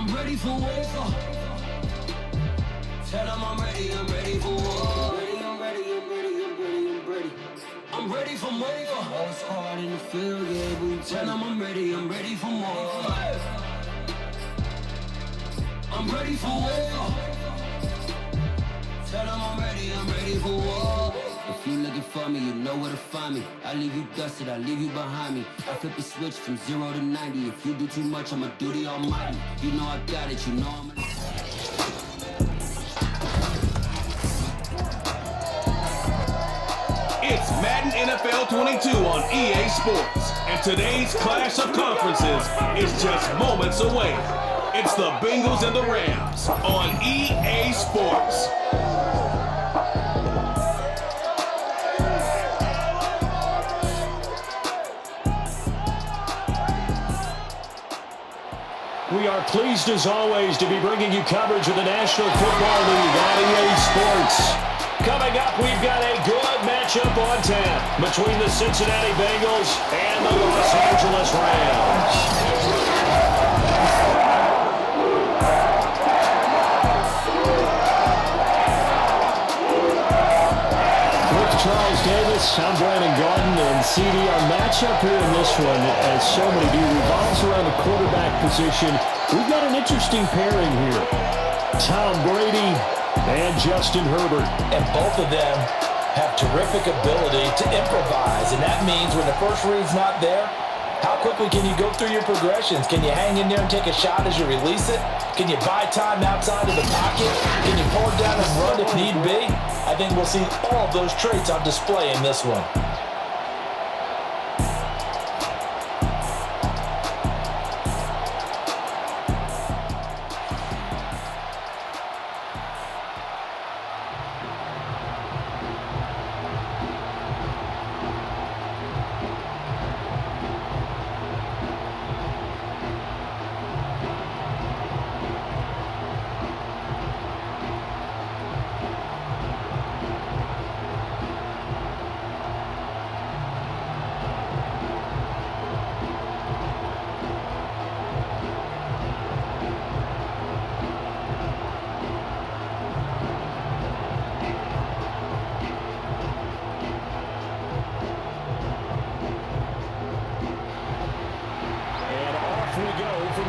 I'm ready for war. Tell them I'm ready for war. I'm ready. I'm ready for more. Oh, it's hard in the field, yeah, but tell them I'm ready for more. I'm ready for war. Tell them I'm ready for war. If you looking for me, you know where to find me. I leave you dusted, I leave you behind me. I flip the switch from 0 to 90. If you do too much, I'ma do the almighty. You know I got it, you know I'm It's Madden NFL 22 on EA Sports, and today's clash of conferences is just moments away. It's the Bengals and the Rams on EA Sports. We are pleased as always to be bringing you coverage of the National Football League on EA Sports. Coming up, we've got a good matchup on tap between the Cincinnati Bengals and the Los Angeles Rams. Charles Davis, I'm Brandon Garden, and CD, our matchup here in this one, as so many do, revolves around the quarterback position. We've got an interesting pairing here. Tom Brady and Justin Herbert. And both of them have terrific ability to improvise, and that means when the first read's not there, how quickly can you go through your progressions? Can you hang in there and take a shot as you release it? Can you buy time outside of the pocket? Can you pull it down and run if need be? I think we'll see all of those traits on display in this one.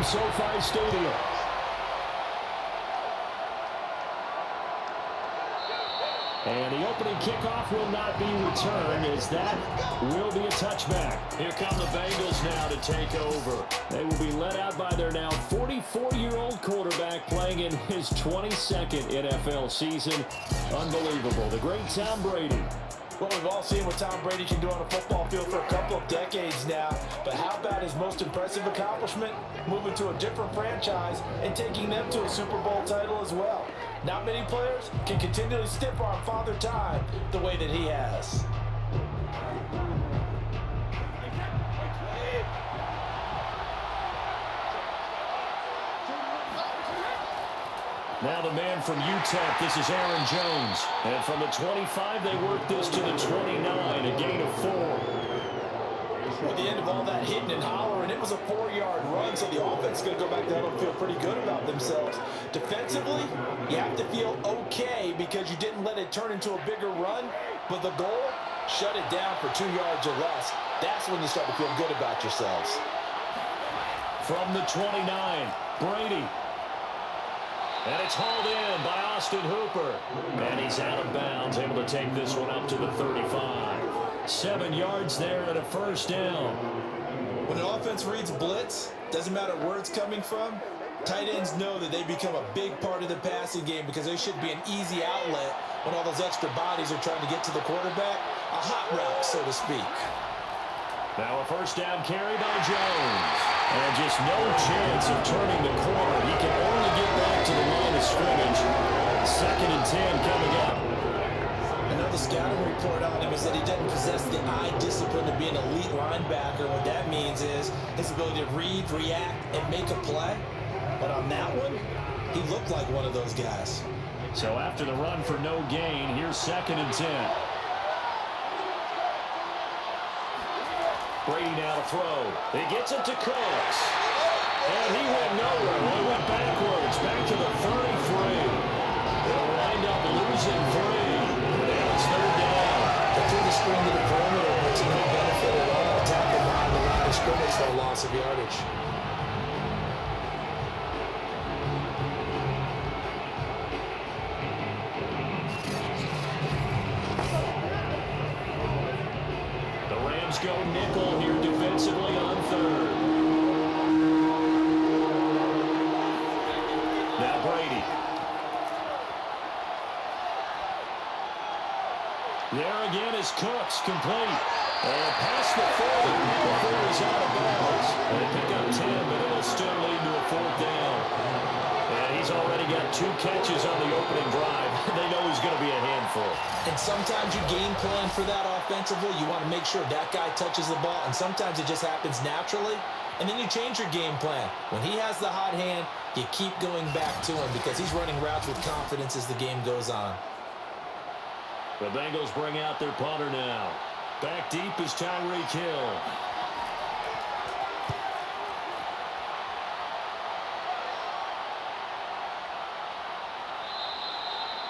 SoFi Stadium. And the opening kickoff will not be returned, as that will be a touchback. Here come the Bengals now to take over. They will be led out by their now 44-year-old quarterback playing in his 22nd NFL season. Unbelievable. The great Tom Brady. Well, we've all seen what Tom Brady can do on a football field for a couple of decades now. But how about his most impressive accomplishment? Moving to a different franchise and taking them to a Super Bowl title as well. Not many players can continually stiff-arm Father Time the way that he has. Now the man from UTEP, this is Aaron Jones. And from the 25, they work this to the 29, a gain of 4. At the end of all that hitting and hollering, it was a 4-yard run, so the offense is going to go back down and feel pretty good about themselves. Defensively, you have to feel okay because you didn't let it turn into a bigger run, but the goal, shut it down for 2 yards or less. That's when you start to feel good about yourselves. From the 29, Brady. And it's hauled in by Austin Hooper. And he's out of bounds, able to take this one up to the 35. 7 yards there and a first down. When an offense reads blitz, doesn't matter where it's coming from, tight ends know that they become a big part of the passing game because they should be an easy outlet when all those extra bodies are trying to get to the quarterback. A hot route, so to speak. Now a first down carry by Jones. And just no chance of turning the corner. He can only get back to the line of scrimmage. 2nd and 10 coming up. Another scouting report on him is that he doesn't possess the eye discipline to be an elite linebacker. What that means is his ability to read, react, and make a play. But on that one, he looked like one of those guys. So after the run for no gain, here's 2nd and 10. Brady now to throw. He gets it to Cooks. And he went nowhere. He went back back to the 33. They'll wind up losing 3. Now it's third down. They threw the screen to the perimeter, but to no benefit at all. Tackle behind the line of scrimmage for a loss of yardage. Go nickel here defensively on third. Now Brady. There again is Cooks, complete. And past the 40 before he's out of bounds. They pick up 10, but it'll still lead to a fourth down. And he's already got 2 catches on the opening drive. They know he's going to be a handful. And sometimes you game plan for that offensively. You want to make sure that guy touches the ball, and sometimes it just happens naturally, and then you change your game plan. When he has the hot hand, you keep going back to him because he's running routes with confidence as the game goes on. The Bengals bring out their punter now. Back deep is Tyreek Hill.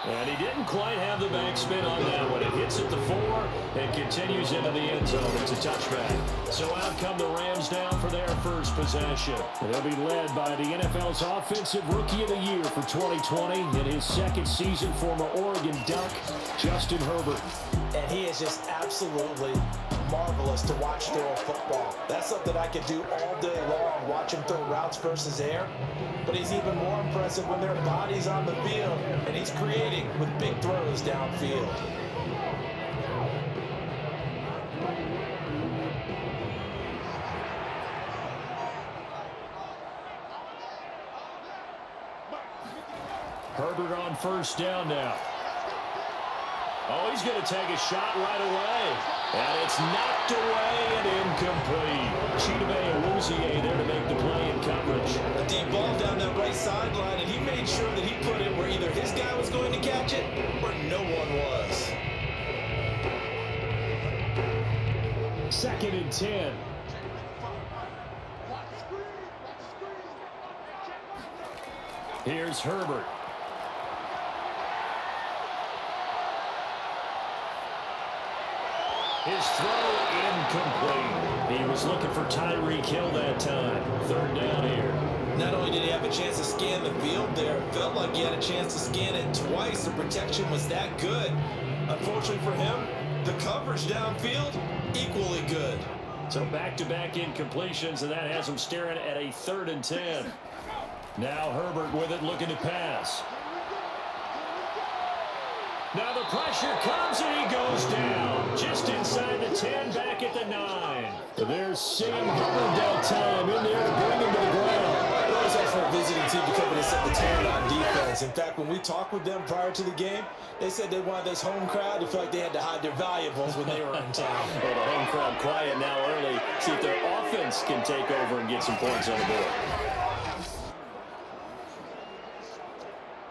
And he didn't quite have the backspin on that one. It hits at the 4 and continues into the end zone. It's a touchback. So out come the Rams now for their first possession. They'll be led by the NFL's Offensive Rookie of the Year for 2020 in his second season, former Oregon Duck, Justin Herbert. And he is just absolutely marvelous to watch throw a football. That's something I could do all day long, watch him throw routes versus air. But he's even more impressive when their body's on the field, and he's creating with big throws downfield. Herbert on first down now. Oh, he's going to take a shot right away. And it's knocked away and incomplete. Chidobe Awuzie there to make the play in coverage. A deep ball down that right sideline, and he made sure that he put it where either his guy was going to catch it or no one was. 2nd and 10. Here's Herbert. His throw incomplete. He was looking for Tyreek Hill that time. 3rd down here. Not only did he have a chance to scan the field there, it felt like he had a chance to scan it twice. The protection was that good. Unfortunately for him, the coverage downfield, equally good. So back-to-back incompletions, and that has him staring at a 3rd and 10. Now Herbert with it, looking to pass. Now the pressure comes and he goes down. Just inside the 10, back at the 9. There's Sam Hubbard that time in there to bring him to the ground. It was for a visiting team to come in and set the tone on defense. In fact, when we talked with them prior to the game, they said they wanted this home crowd to feel like they had to hide their valuables when they were in town. Well, the home crowd quiet now early. See if their offense can take over and get some points on the board.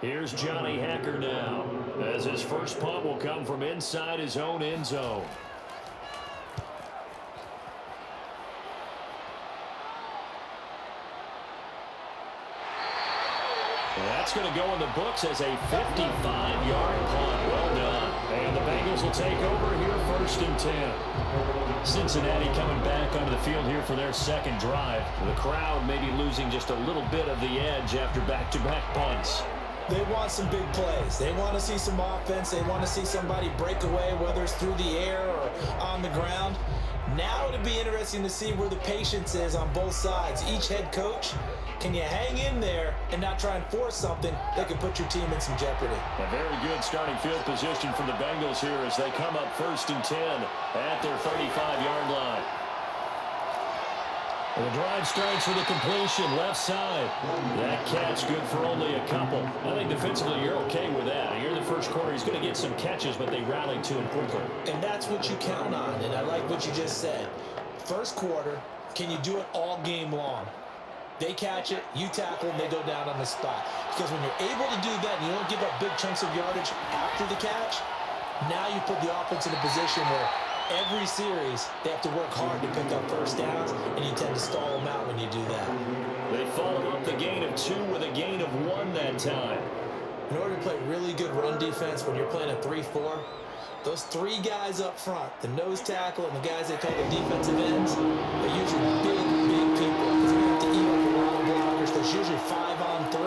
Here's Johnny Hacker now, as his first punt will come from inside his own end zone. And that's going to go in the books as a 55-yard punt. Well done. And the Bengals will take over here 1st and 10. Cincinnati coming back onto the field here for their second drive. The crowd maybe losing just a little bit of the edge after back-to-back punts. They want some big plays. They want to see some offense. They want to see somebody break away, whether it's through the air or on the ground. Now it'll be interesting to see where the patience is on both sides. Each head coach, can you hang in there and not try and force something that could put your team in some jeopardy? A very good starting field position for the Bengals here as they come up 1st and 10 at their 35-yard line. The drive starts with a completion, left side. That catch good for only a couple. I think defensively you're okay with that. Here in the first quarter, he's going to get some catches, but they rallied to him quickly. And that's what you count on, and I like what you just said. First quarter, can you do it all game long? They catch it, you tackle, and they go down on the spot. Because when you're able to do that and you don't give up big chunks of yardage after the catch, now you put the offense in a position where every series, they have to work hard to pick up first downs, and you tend to stall them out when you do that. They followed up the gain of 2 with a gain of 1 that time. In order to play really good run defense when you're playing a 3-4, those 3 guys up front, the nose tackle and the guys they call the defensive ends, they're usually big people. Because you have to eat up a lot of blockers. There's usually 5 on 3.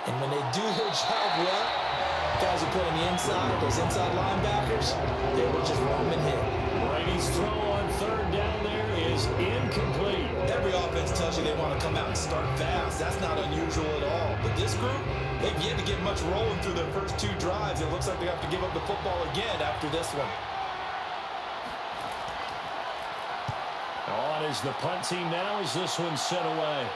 And when they do their job well, guys who play on the inside, those inside linebackers, they will just run them and hit. Brady's throw on 3rd down there is incomplete. Every offense tells you they want to come out and start fast. That's not unusual at all. But this group, they've yet to get much rolling through their first 2 drives. It looks like they have to give up the football again after this one. On is the punt team now as this one's set away.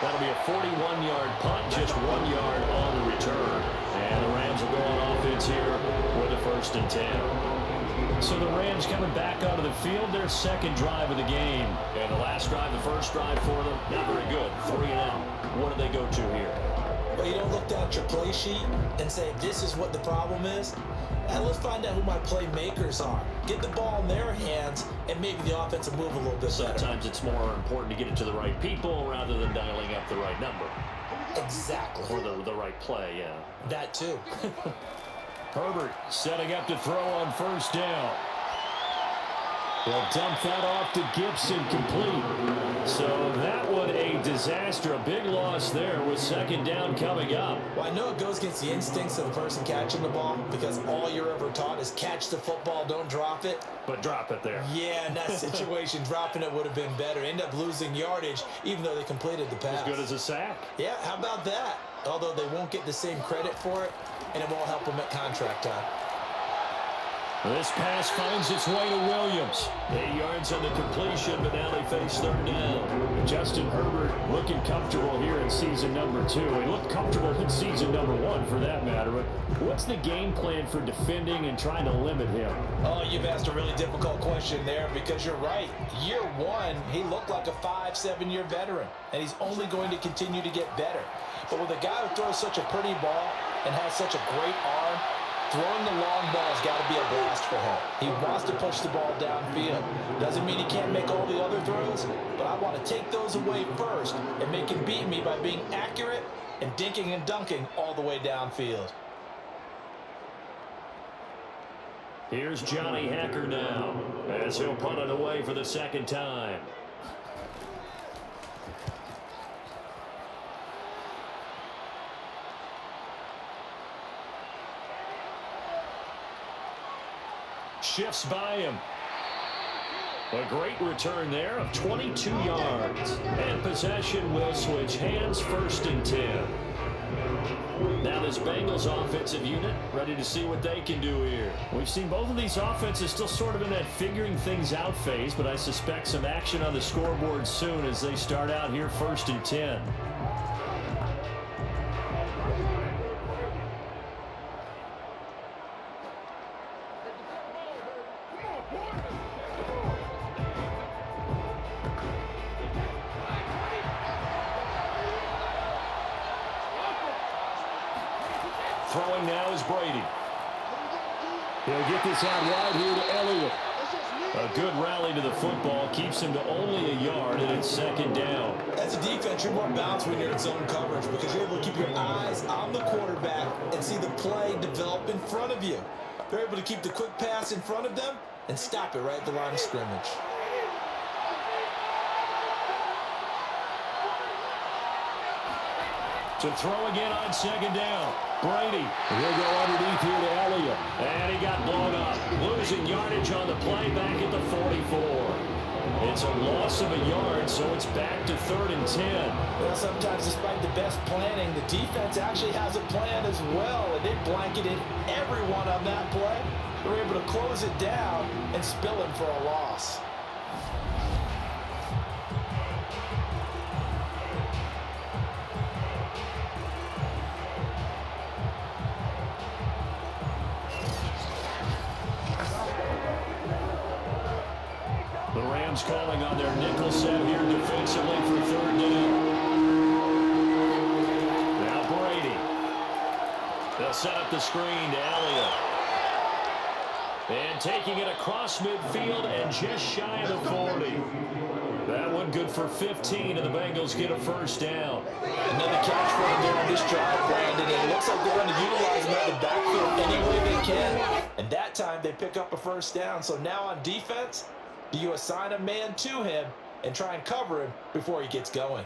That'll be a 41-yard punt, just 1 yard on the return. And the Rams will go on offense here with a 1st and 10. So the Rams coming back out of the field, their 2nd drive of the game. And the last drive, the 1st drive for them, not very good. 3 and out. What do they go to here? Well, you don't look down at your play sheet and say, this is what the problem is. And let's find out who my playmakers are. Get the ball in their hands, and maybe the offense will move a little bit better. Sometimes it's more important to get it to the right people rather than dialing up the right number. Exactly. Or the right play, yeah. That too. Herbert setting up to throw on 1st down. They'll dump that off to Gibson, complete. So that one a disaster, a big loss there with 2nd down coming up. Well, I know it goes against the instincts of the person catching the ball because all you're ever taught is catch the football, don't drop it. But drop it there. Yeah, in that situation, dropping it would have been better. End up losing yardage even though they completed the pass. As good as a sack. Yeah, how about that? Although they won't get the same credit for it, and it won't help them at contract time. This pass finds its way to Williams. 8 yards on the completion, but now they face 3rd down. Justin Herbert looking comfortable here in season number 2. He looked comfortable in season number 1 for that matter. But what's the game plan for defending and trying to limit him? Oh, you've asked a really difficult question there because you're right. Year 1, he looked like a 5-7-year veteran, and he's only going to continue to get better. But with a guy who throws such a pretty ball and has such a great arm, throwing the long ball has got to be a blast for him. He wants to push the ball downfield. Doesn't mean he can't make all the other throws, but I want to take those away first and make him beat me by being accurate and dinking and dunking all the way downfield. Here's Johnny Hacker now as he'll punt it away for the 2nd time. Shifts by him. A great return there of 22 yards. And possession will switch hands, 1st and 10. Now this Bengals offensive unit ready to see what they can do here. We've seen both of these offenses still sort of in that figuring things out phase, but I suspect some action on the scoreboard soon as they start out here 1st and 10. Throwing now is Brady. He'll get this out wide here to Elliott. A good rally to the football keeps him to only a yard, and it's 2nd down. As a defense, you're more balanced when you're in zone coverage because you're able to keep your eyes on the quarterback and see the play develop in front of you. They're able to keep the quick pass in front of them and stop it right at the line of scrimmage. To throw again on 2nd down. Brady. He'll go underneath here to Elliott. And he got blown up. Losing yardage on the play back at the 44. It's a loss of a yard, so it's back to 3rd and 10. Well, sometimes despite the best planning, the defense actually has a plan as well. And they blanketed everyone on that play. They were able to close it down and spill him for a loss. The Rams calling on their nickel set here defensively for 3rd down. Now Brady. They'll set up the screen to Elliott. And taking it across midfield and just shy of the 40. That one good for 15, and the Bengals get a first down. Another catch for them there on this drive, Brandon. And it looks like they're going to utilize him out of the backfield any way they can. And that time they pick up a first down. So now on defense, do you assign a man to him and try and cover him before he gets going?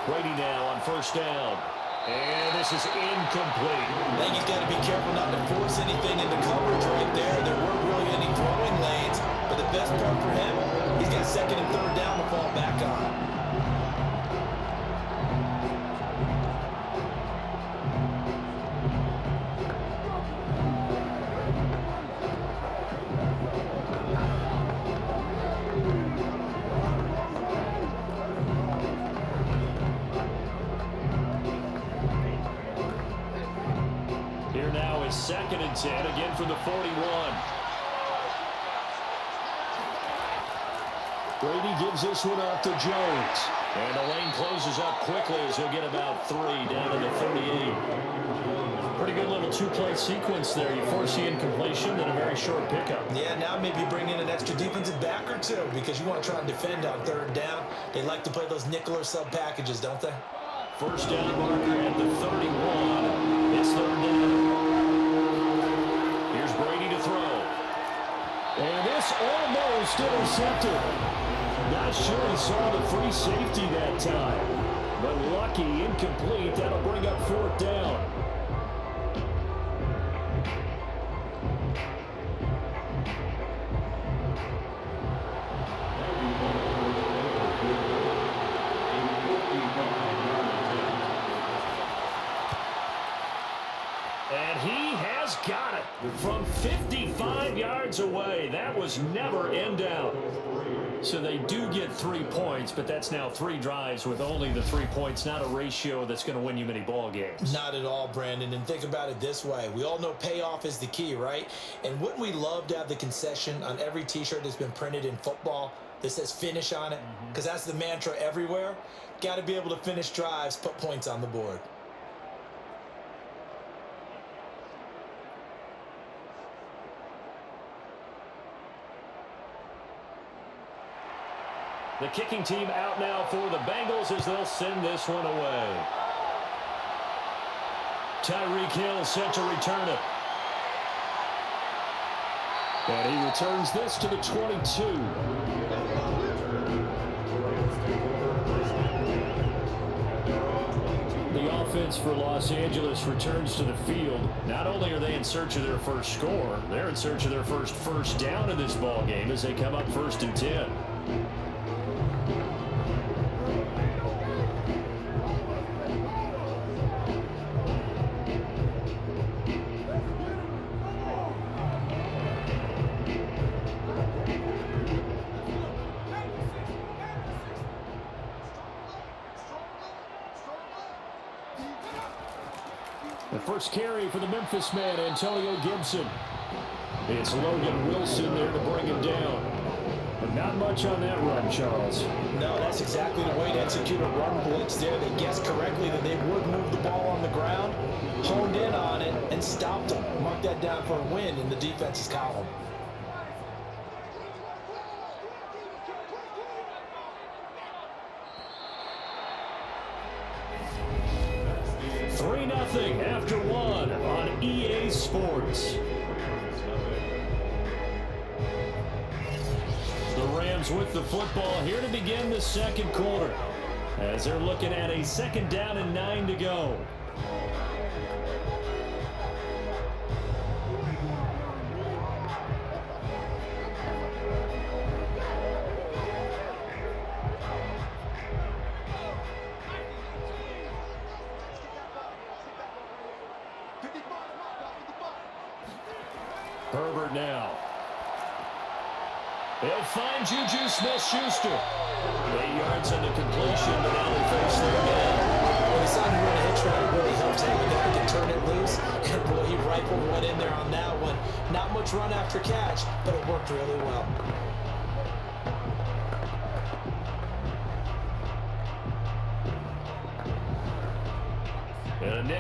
Brady now on first down. And this is incomplete. I think he's got to be careful not to force anything into coverage right there. There weren't really any throwing lanes, but the best part for him, he's got second and third down to fall back on. Second and 10, again from the 41. Brady gives this one up to Jones. And the lane closes up quickly as he'll get about 3 down to the 38. Pretty good little two-play sequence there. You force the incompletion, then a very short pickup. Yeah, now maybe bring in an extra defensive back or two because you want to try and defend on third down. They like to play those nickel or sub packages, don't they? First down marker at the 31. It's third down. Here's Brady to throw. And this almost intercepted. Not sure he saw the free safety that time. But lucky, incomplete. That'll bring up fourth down. And he has got it from 55 yards away. That was never in doubt. So they do get 3 points, but that's now 3 drives with only the 3 points, not a ratio that's going to win you many ball games. Not at all, Brandon. And think about it this way. We all know payoff is the key, right? And wouldn't we love to have the concession on every T-shirt that's been printed in football that says finish on it? Because that's the mantra everywhere. Got to be able to finish drives, put points on the board. The kicking team out now for the Bengals as they'll send this one away. Tyreek Hill set to return it. And he returns this to the 22. The offense for Los Angeles returns to the field. Not only are they in search of their first score, they're in search of their first down in this ball game as they come up 1st and 10. The first carry for the Memphis man, Antonio Gibson. It's Logan Wilson there to bring him down. But not much on that run, Charles. No, that's exactly the way to execute a run blitz there. They guessed correctly that they would move the ball on the ground, honed in on it, and stopped them. Mark that down for a win in the defense's column. After one on EA Sports. The Rams with the football here to begin the second quarter as they're looking at a 2nd down and 9 to go. Herbert now. They'll find Juju Smith-Schuster. 8 yards on the completion, but now they face third down. Well, he signed to run a hitch route really helps him with that. He can turn it loose. And boy, he rifled one in there on that one. Not much run after catch, but it worked really well.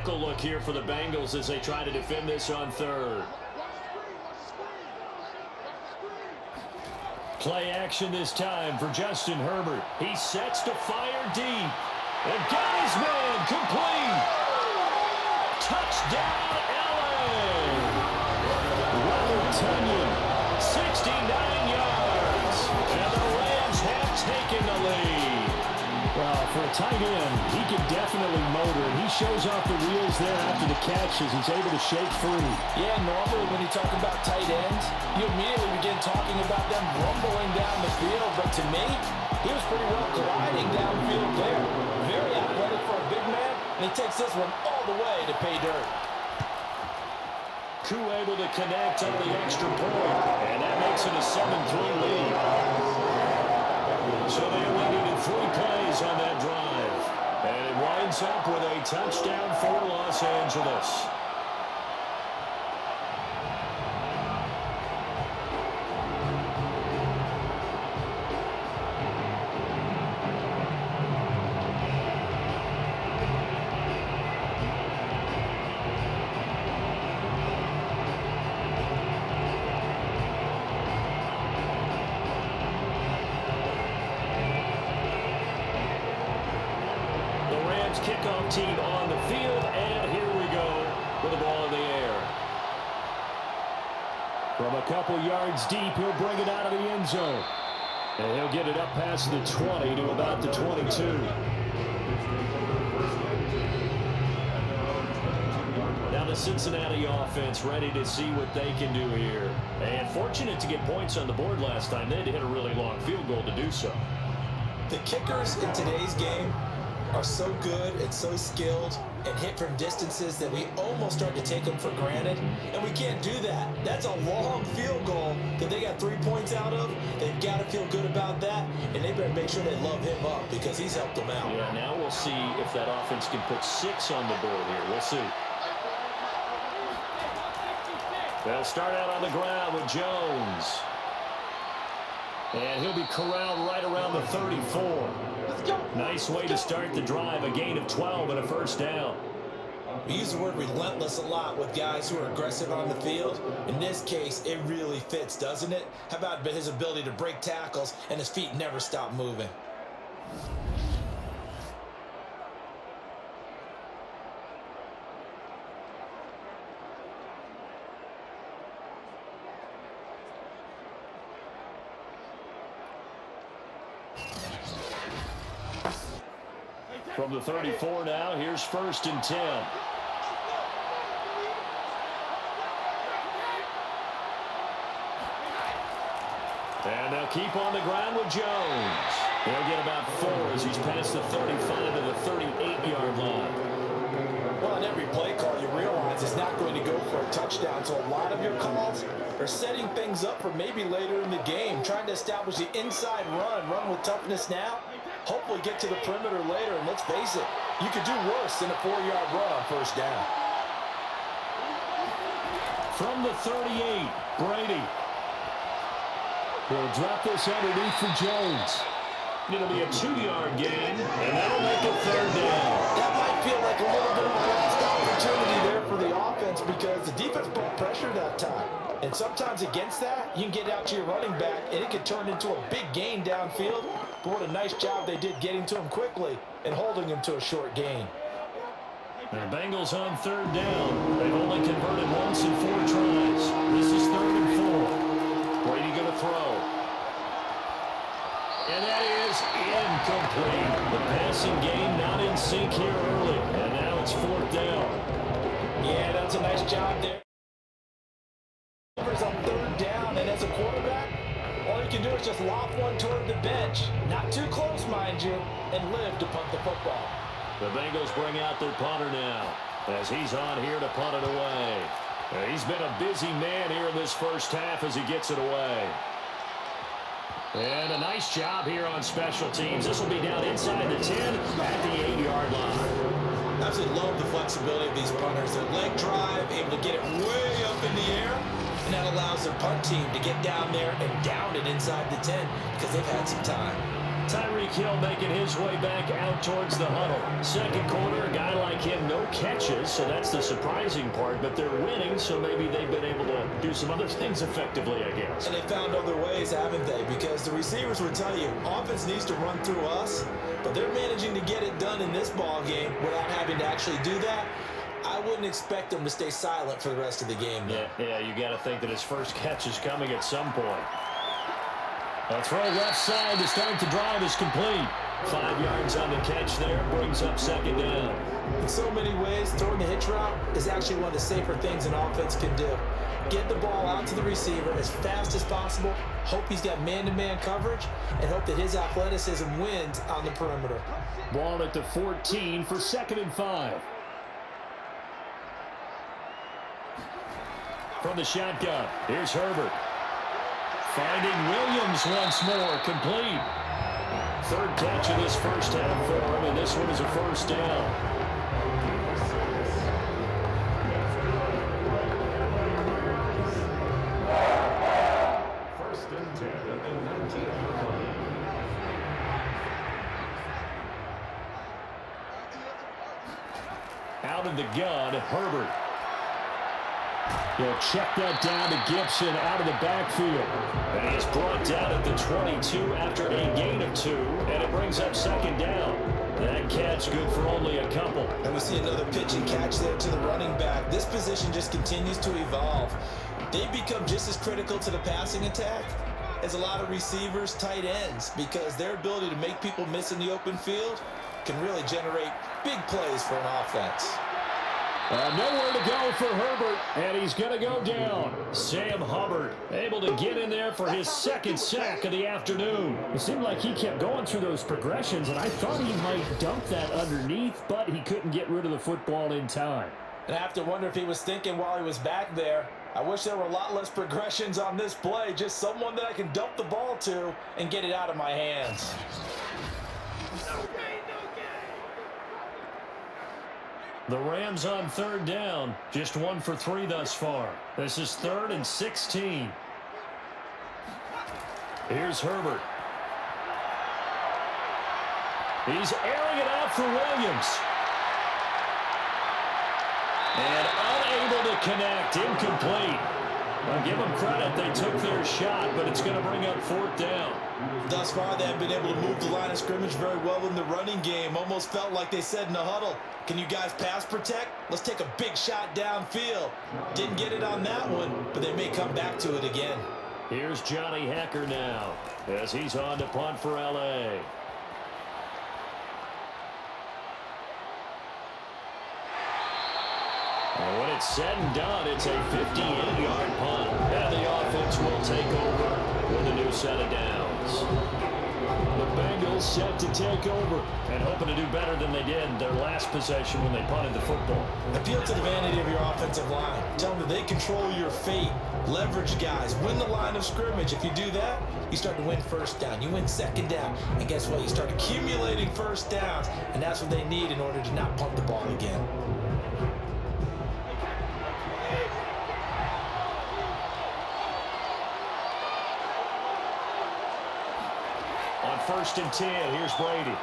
nickel look here for the Bengals as they try to defend this on third. Play action this time for Justin Herbert. He sets to fire deep. And got his man complete. Touchdown, LA. Robert Tonyan, 69 yards. And the Rams have taken the lead. Well, for a tight end, he can definitely motor, and he shows off the wheels there after the catch as he's able to shake free. Yeah, normally when you talk about tight ends, you immediately begin talking about them rumbling down the field, but to me, he was pretty well gliding downfield there. Very athletic for a big man, and he takes this one all the way to pay dirt. Koo able to connect on the extra point, and that makes it a 7-3 lead. So they only needed 3 plays on that drive. And it winds up with a touchdown for Los Angeles. Kickoff team on the field, and here we go with the ball in the air. From a couple yards deep, he'll bring it out of the end zone. And he'll get it up past the 20 to about the 22. Now the Cincinnati offense ready to see what they can do here. And fortunate to get points on the board last time. They had to hit a really long field goal to do so. The kickers in today's game are so good and so skilled and hit from distances that we almost start to take them for granted, and we can't do that. That's a long field goal that they got 3 points out of. They've got to feel good about that, and they better make sure they love him up because he's helped them out. Yeah, now we'll see if that offense can put 6 on the board here. We'll see. They'll start out on the ground with Jones. And he'll be corralled right around the 34. Nice way to start the drive. A gain of 12 and a first down. We use the word relentless a lot with guys who are aggressive on the field. In this case, it really fits, doesn't it? How about his ability to break tackles and his feet never stop moving? From the 34 now, here's 1st and 10. And they'll keep on the ground with Jones. He'll get about 4 as he's past the 35 to the 38-yard line. Well, on every play call, you realize it's not going to go for a touchdown. So a lot of your calls are setting things up for maybe later in the game, trying to establish the inside run with toughness now. Hopefully get to the perimeter later, and let's face it, you could do worse than a 4-yard run on first down. From the 38, Brady. He'll drop this underneath for Jones. It'll be a 2-yard gain, and that'll make it 3rd down. That might feel like a little bit of a lost opportunity there for the offense because the defense brought pressure that time. And sometimes against that, you can get out to your running back, and it can turn into a big gain downfield. But what a nice job they did getting to him quickly and holding him to a short gain. The Bengals on 3rd down. They've only converted once in 4 tries. This is 3rd and 4. Brady going to throw. And that is incomplete. The passing game not in sync here early. And now it's 4th down. Yeah, that's a nice job there. On 3rd down, and as a quarterback, all you can do is just lob one toward the bench, not too close, mind you, and live to punt the football. The Bengals bring out their punter now as he's on here to punt it away. He's been a busy man here in this first half as he gets it away. And a nice job here on special teams. This will be down inside the 10 at the 8-yard line. Absolutely love the flexibility of these punters. Their leg drive, able to get it way up in the air, and that allows their punt team to get down there and down it inside the 10 because they've had some time. Tyreek Hill making his way back out towards the huddle. Second quarter, a guy like him, no catches, so that's the surprising part. But they're winning, so maybe they've been able to do some other things effectively, I guess. And they found other ways, haven't they? Because the receivers would tell you, offense needs to run through us, but they're managing to get it done in this ball game without having to actually do that. I wouldn't expect them to stay silent for the rest of the game. Yeah, you got to think that his first catch is coming at some point. A throw left side to start the drive is complete. 5 yards on the catch there, brings up second down. In so many ways, throwing the hitch route is actually one of the safer things an offense can do. Get the ball out to the receiver as fast as possible, hope he's got man-to-man coverage, and hope that his athleticism wins on the perimeter. Ball at the 14 for 2nd and 5. From the shotgun, here's Herbert. Finding Williams once more, complete. 3rd catch of this first half for him, and this one is a first down. First and 10 at the 19. Out of the gun, Herbert. He'll check that down to Gibson out of the backfield. And he's brought down at the 22 after a gain of 2, and it brings up second down. That catch good for only a couple. And we see another pitch and catch there to the running back. This position just continues to evolve. They become just as critical to the passing attack as a lot of receivers, tight ends, because their ability to make people miss in the open field can really generate big plays for an offense. Nowhere to go for Herbert, and he's going to go down. Sam Hubbard able to get in there for his 2nd sack of the afternoon. It seemed like he kept going through those progressions, and I thought he might dump that underneath, but he couldn't get rid of the football in time. And I have to wonder if he was thinking while he was back there, I wish there were a lot less progressions on this play, just someone that I can dump the ball to and get it out of my hands. The Rams on 3rd down, just 1 for 3 thus far. This is 3rd and 16. Here's Herbert. He's airing it out for Williams. And unable to connect, incomplete. I'll give them credit, they took their shot, but it's going to bring up 4th down. Thus far, they have been able to move the line of scrimmage very well in the running game. Almost felt like they said in the huddle, can you guys pass protect? Let's take a big shot downfield. Didn't get it on that one, but they may come back to it again. Here's Johnny Hecker now as he's on to punt for L.A. And when it's said and done, it's a 58-yard punt. And the offense will take over with a new set of downs. The Bengals set to take over and hoping to do better than they did their last possession when they punted the football. Appeal to the vanity of your offensive line. Tell them that they control your fate. Leverage guys. Win the line of scrimmage. If you do that, you start to win 1st down. You win 2nd down. And guess what? You start accumulating 1st downs. And that's what they need in order to not punt the ball again. On 1st and 10, here's Brady.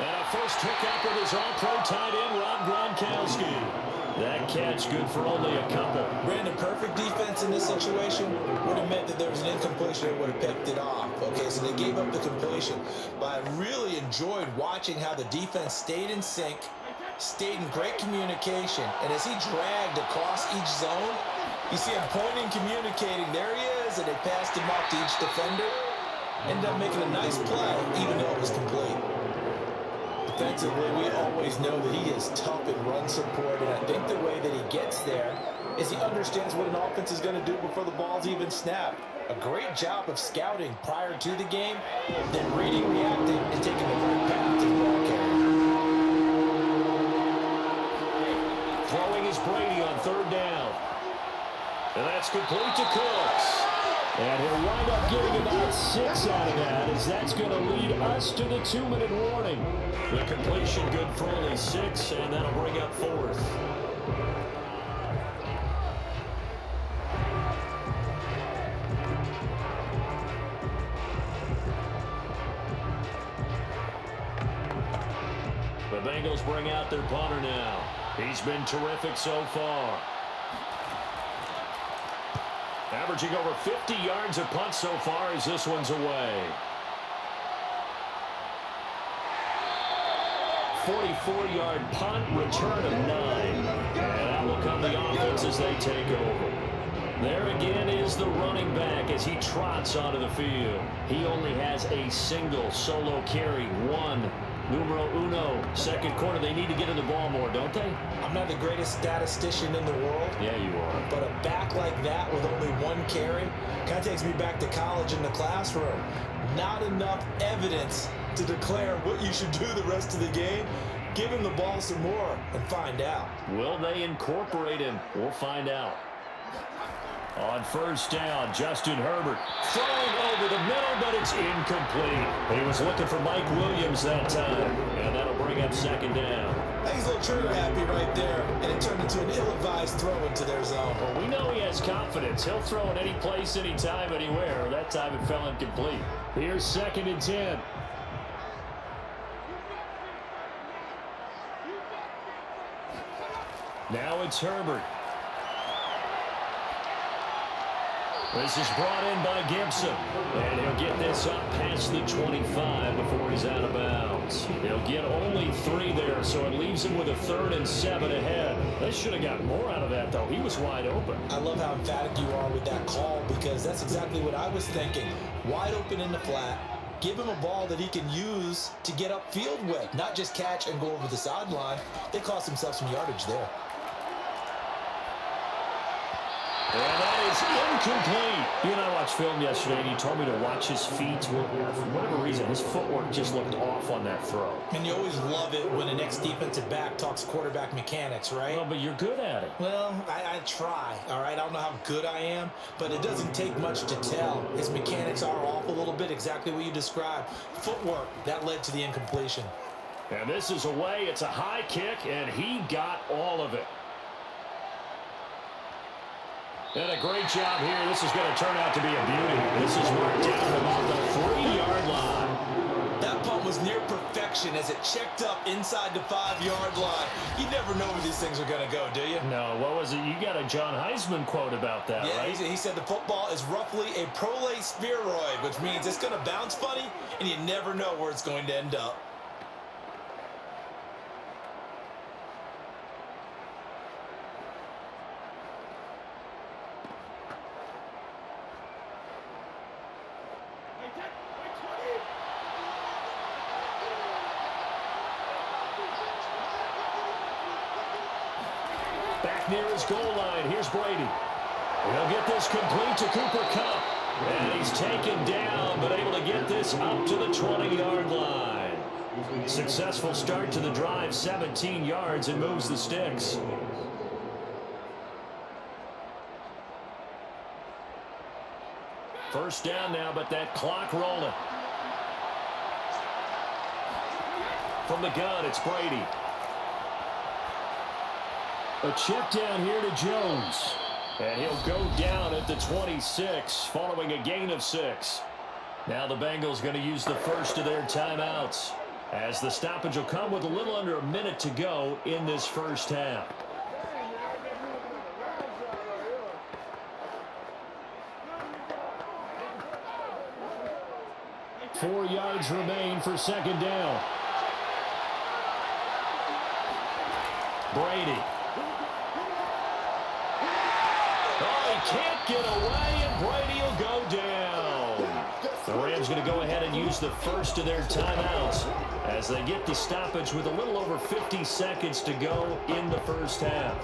And a first hiccup with his all-pro tight end, Rob Gronkowski. That catch good for only a couple. Brandon, perfect defense in this situation would have meant that there was an incompletion and would have picked it off. Okay, so they gave up the completion. But I really enjoyed watching how the defense stayed in sync, stayed in great communication, and as he dragged across each zone, you see him pointing, communicating. There he is, and they passed him off to each defender. Ended up making a nice play, even though it was complete. Defensively, we always know that he is tough in run support, and I think the way that he gets there is he understands what an offense is going to do before the ball's even snapped. A great job of scouting prior to the game, then reading, reacting, and taking the right path to the ball carrier. Throwing is Brady on 3rd down. And that's complete to Cooks. And he'll wind up getting about 6 out of that, as that's going to lead us to the 2-minute warning. The completion good for only 6, and that'll bring up 4th. Bengals bring out their punter now. He's been terrific so far. Averaging over 50 yards a punt so far as this one's away. 44-yard punt, return of 9. And out will come the offense as they take over. There again is the running back as he trots onto the field. He only has a single solo carry, one. Numero uno, second quarter. They need to get in the ball more, don't they? I'm not the greatest statistician in the world. Yeah, you are. But a back like that with only one carry kind of takes me back to college in the classroom. Not enough evidence to declare what you should do the rest of the game. Give him the ball some more and find out. Will they incorporate him? We'll find out. On first down, Justin Herbert throwing over the middle, but it's incomplete. He was looking for Mike Williams that time, and that'll bring up second down. I think he's a little trigger happy right there, and it turned into an ill-advised throw into their zone. Well, we know he has confidence. He'll throw it any place, anytime, anywhere. That time it fell incomplete. Here's 2nd and 10. Now it's Herbert. This is brought in by Gibson. And he'll get this up past the 25 before he's out of bounds. He'll get only 3 there, so it leaves him with a 3rd and 7 ahead. They should have got more out of that, though. He was wide open. I love how emphatic you are with that call because that's exactly what I was thinking. Wide open in the flat. Give him a ball that he can use to get upfield with, not just catch and go over the sideline. They cost themselves some yardage there. And that is incomplete. You and I watched film yesterday, and you told me to watch his feet. Well, for whatever reason, his footwork just looked off on that throw. And you always love it when the next defensive back talks quarterback mechanics, right? Well, but you're good at it. Well, I try, all right? I don't know how good I am, but it doesn't take much to tell. His mechanics are off a little bit, exactly what you described. Footwork, that led to the incompletion. And this is away. It's a high kick, and he got all of it. And a great job here. This is going to turn out to be a beauty. This is marked down about the 3-yard line. That punt was near perfection as it checked up inside the 5-yard line. You never know where these things are going to go, do you? No, what was it? You got a John Heisman quote about that, yeah, right? He said the football is roughly a prolate spheroid, which means it's going to bounce funny, and you never know where it's going to end up. Back near his goal line. Here's Brady. He'll get this complete to Cooper Kupp. And he's taken down, but able to get this up to the 20-yard line. Successful start to the drive, 17 yards, and moves the sticks. First down now, but that clock rolling. From the gun, it's Brady. A check down here to Jones. And he'll go down at the 26 following a gain of 6. Now the Bengals going to use the first of their timeouts as the stoppage will come with a little under a minute to go in this first half. Four yards remain for second down. Brady. Can't get away, and Brady will go down. The Rams going to go ahead and use the first of their timeouts as they get the stoppage with a little over 50 seconds to go in the first half.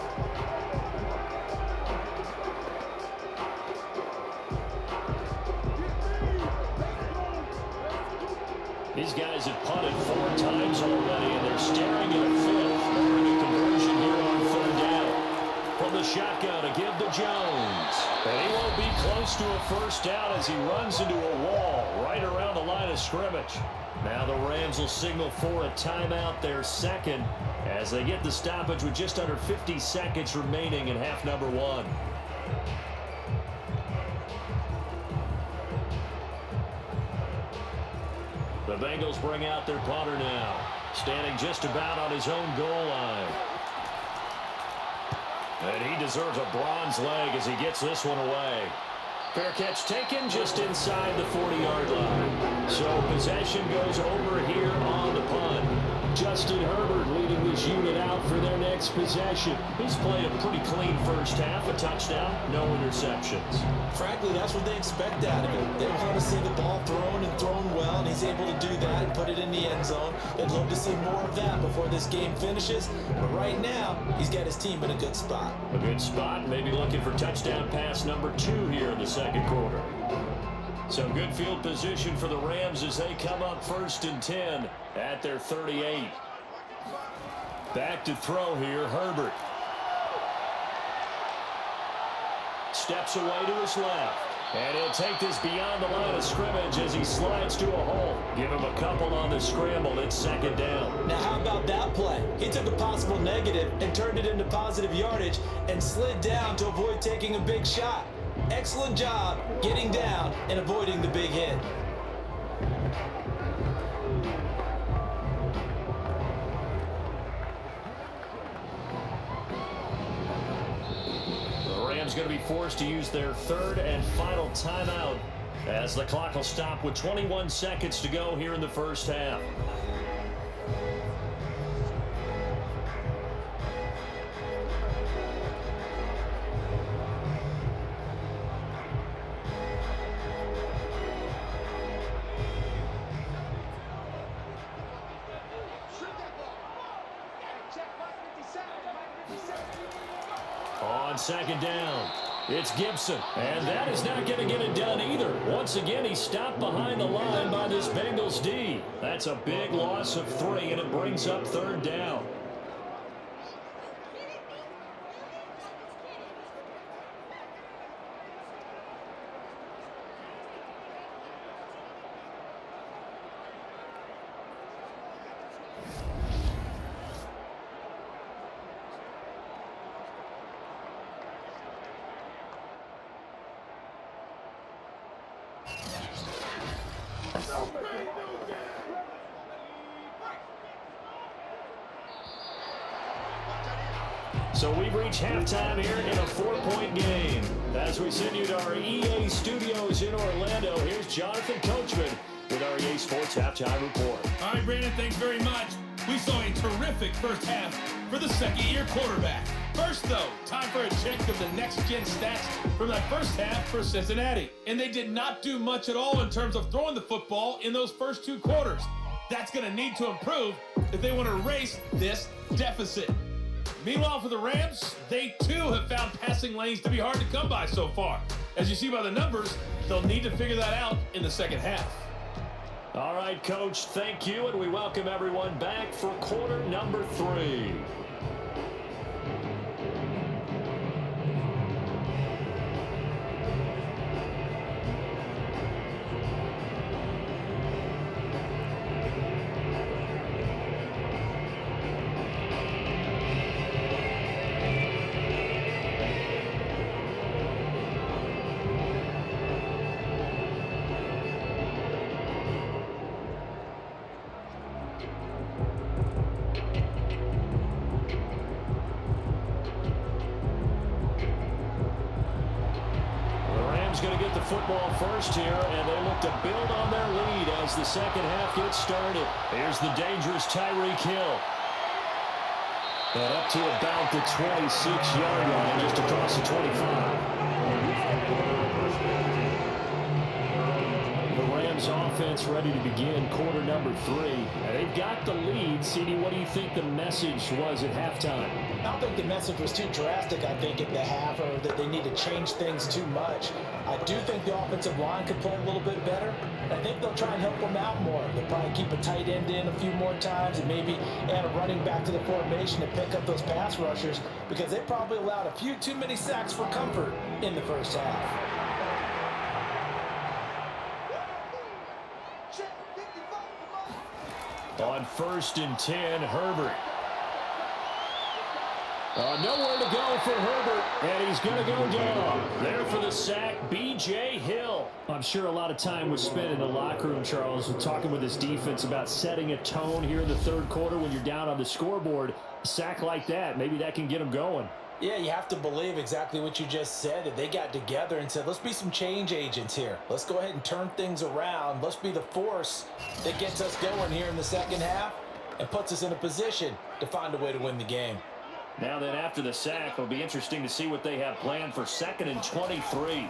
These guys have punted 4 times already, and they're staring at a 5th. They're in a conversion here on 3rd down. From the shotgun to give to Jones. And he won't be close to a first down as he runs into a wall right around the line of scrimmage. Now the Rams will signal for a timeout, their second, as they get the stoppage with just under 50 seconds remaining in half number 1. The Bengals bring out their punter now. Standing just about on his own goal line. And he deserves a bronze leg as he gets this one away. Fair catch taken just inside the 40-yard line. So possession goes over here on the punt. Justin Herbert leading this unit out for their next possession. He's played a pretty clean first half, a touchdown, no interceptions. Frankly, that's what they expect out of him. They want to see the ball thrown and thrown well, and he's able to do that and put it in the end zone. They'd love to see more of that before this game finishes. But right now, he's got his team in a good spot. A good spot, maybe looking for touchdown pass number 2 here in the second quarter. Some good field position for the Rams as they come up 1st and 10 at their 38. Back to throw here, Herbert. Steps away to his left. And he'll take this beyond the line of scrimmage as he slides to a hole. Give him a couple on the scramble. It's second down. Now, how about that play? He took a possible negative and turned it into positive yardage and slid down to avoid taking a big shot. Excellent job getting down and avoiding the big hit. The Rams going to be forced to use their 3rd and final timeout as the clock will stop with 21 seconds to go here in the first half. On second down, it's Gibson. And that is not going to get it done either. Once again, he's stopped behind the line by this Bengals D. That's a big loss of 3, and it brings up 3rd down. So we've reached halftime here in a 4-point game. As we send you to our EA studios in Orlando, here's Jonathan Coachman with our EA Sports Halftime Report. All right, Brandon, thanks very much. We saw a terrific first half for the second-year quarterback. First, though, time for a check of the next-gen stats from that first half for Cincinnati. And they did not do much at all in terms of throwing the football in those first 2 quarters. That's going to need to improve if they want to erase this deficit. Meanwhile, for the Rams, they too have found passing lanes to be hard to come by so far. As you see by the numbers, they'll need to figure that out in the second half. All right, Coach, thank you, and we welcome everyone back for quarter number 3. Going to get the football first here, and they look to build on their lead as the second half gets started. Here's the dangerous Tyreek Hill. And up to about the 26-yard line, just across the 25. The Rams offense ready to begin quarter number 3. And they've got the lead. CD, what do you think the message was at halftime? I don't think the message was too drastic, I think, at the half, or that they need to change things too much. I do think the offensive line could play a little bit better. I think they'll try and help them out more. They'll probably keep a tight end in a few more times and maybe add a running back to the formation and pick up those pass rushers, because they probably allowed a few too many sacks for comfort in the first half. On 1st and 10, Herbert. Nowhere to go for Herbert, and he's going to go down. There for the sack, B.J. Hill. I'm sure a lot of time was spent in the locker room, Charles, talking with his defense about setting a tone here in the third quarter when you're down on the scoreboard. A sack like that, maybe that can get them going. Yeah, you have to believe exactly what you just said, that they got together and said, let's be some change agents here. Let's go ahead and turn things around. Let's be the force that gets us going here in the second half and puts us in a position to find a way to win the game. Now then, after the sack, it'll be interesting to see what they have planned for 2nd and 23.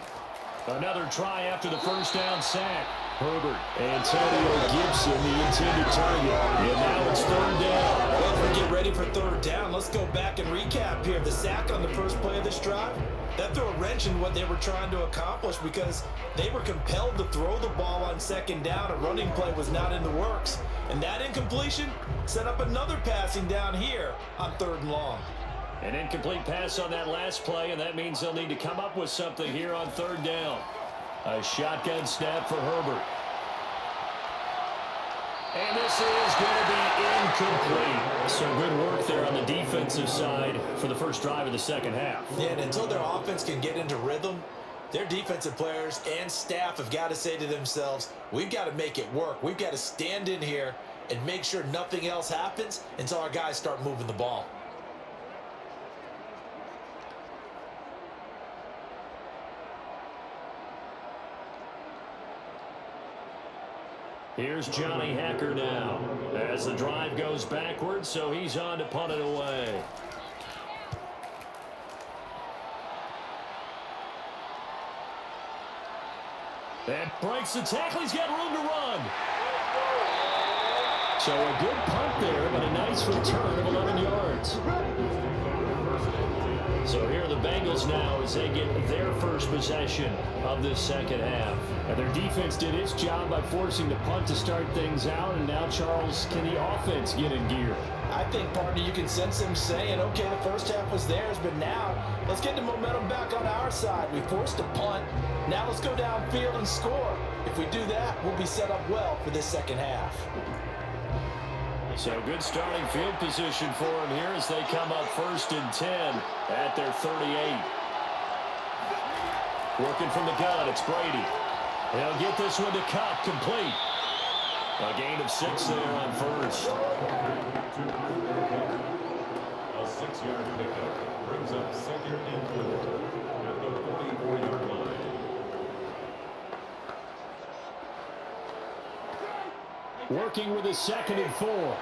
Another try after the first down sack. Herbert, Antonio Gibson, the intended target. And now it's 3rd down. Well, as we get ready for 3rd down, let's go back and recap here. The sack on the first play of this drive, that threw a wrench in what they were trying to accomplish because they were compelled to throw the ball on 2nd down. A running play was not in the works. And that incompletion set up another passing down here on 3rd and long. An incomplete pass on that last play, and that means they'll need to come up with something here on 3rd down. A shotgun snap for Herbert. And this is going to be incomplete. So good work there on the defensive side for the first drive of the second half. Yeah, and until their offense can get into rhythm, their defensive players and staff have got to say to themselves, we've got to make it work. We've got to stand in here and make sure nothing else happens until our guys start moving the ball. Here's Johnny Hacker now as the drive goes backwards, so he's on to punt it away. That breaks the tackle. He's got room to run. So a good punt there, but a nice return of 11 yards. So here are the Bengals now as they get their first possession of this second half. And their defense did its job by forcing the punt to start things out. And now, Charles, can the offense get in gear? I think, partner, you can sense them saying, okay, the first half was theirs, but now let's get the momentum back on our side. We forced a punt. Now let's go downfield and score. If we do that, we'll be set up well for this second half. So good starting field position for them here as they come up 1st and 10 at their 38. Working from the gun, it's Brady. They'll get this one to Cup, complete. A gain of 6 there on first. A 6-yard pickup brings up 2nd and 4 at the 44-yard line. Working with a 2nd and 4.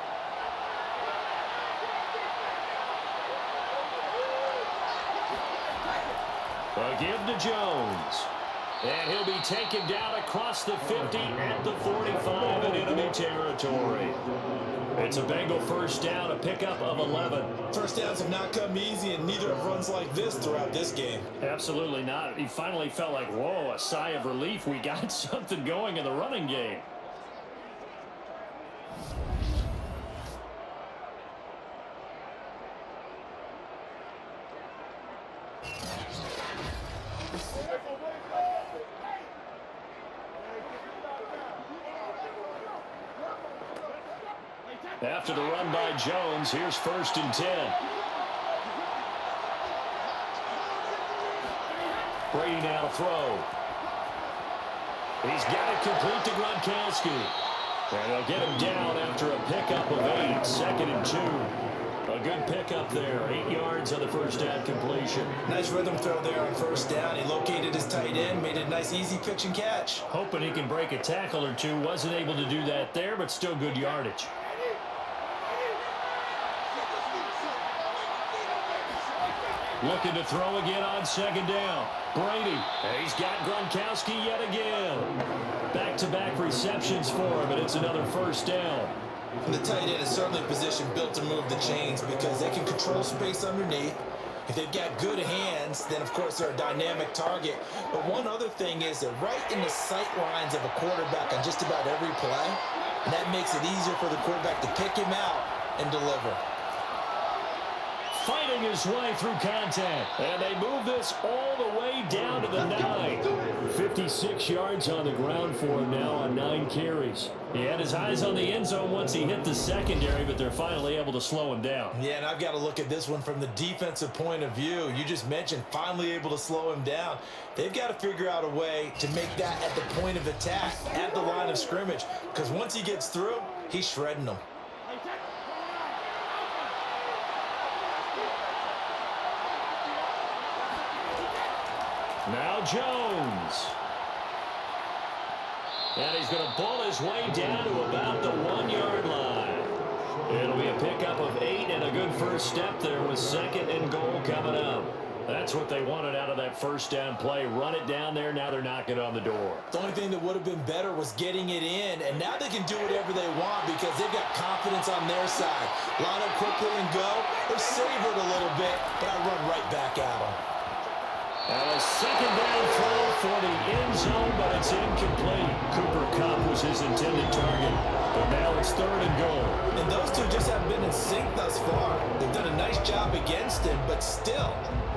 A give to Jones. And he'll be taken down across the 50 at the 45 in enemy territory. It's a Bengal first down, a pickup of 11. First downs have not come easy, and neither have runs like this throughout this game. Absolutely not. He finally felt like, whoa, a sigh of relief. We got something going in the running game. After the run by Jones, here's 1st and 10. Brady now to throw. He's got it complete to Gronkowski. And they'll get him down after a pickup of 8. 2nd and 2. A good pickup there. 8 yards on the first down completion. Nice rhythm throw there on first down. He located his tight end, made a nice easy pitch and catch. Hoping he can break a tackle or two. Wasn't able to do that there, but still good yardage. Looking to throw again on 2nd down. Brady. He's got Gronkowski yet again. Back-to-back receptions for him, and it's another first down. And the tight end is certainly a position built to move the chains because they can control space underneath. If they've got good hands, then of course they're a dynamic target. But one other thing is they're right in the sight lines of a quarterback on just about every play. And that makes it easier for the quarterback to pick him out and deliver. fighting his way through contact. And they move this all the way down to the 9. 56 yards on the ground for him now on 9 carries. He had his eyes on the end zone once he hit the secondary, but they're finally able to slow him down. Yeah, and I've got to look at this one from the defensive point of view. You just mentioned finally able to slow him down. They've got to figure out a way to make that at the point of attack, at the line of scrimmage, because once he gets through, he's shredding them. Now Jones. And he's going to pull his way down to about the 1-yard line. It'll be a pickup of 8 and a good first step there with 2nd and goal coming up. That's what they wanted out of that first down play. Run it down there. Now they're knocking on the door. The only thing that would have been better was getting it in, and now they can do whatever they want because they've got confidence on their side. Line up quickly and go, or savor it a little bit, but I run right back at them. And a second down throw for the end zone, but it's incomplete. Cooper Kupp was his intended target, but now it's 3rd and goal. And those two just haven't been in sync thus far. They've done a nice job against him, but still,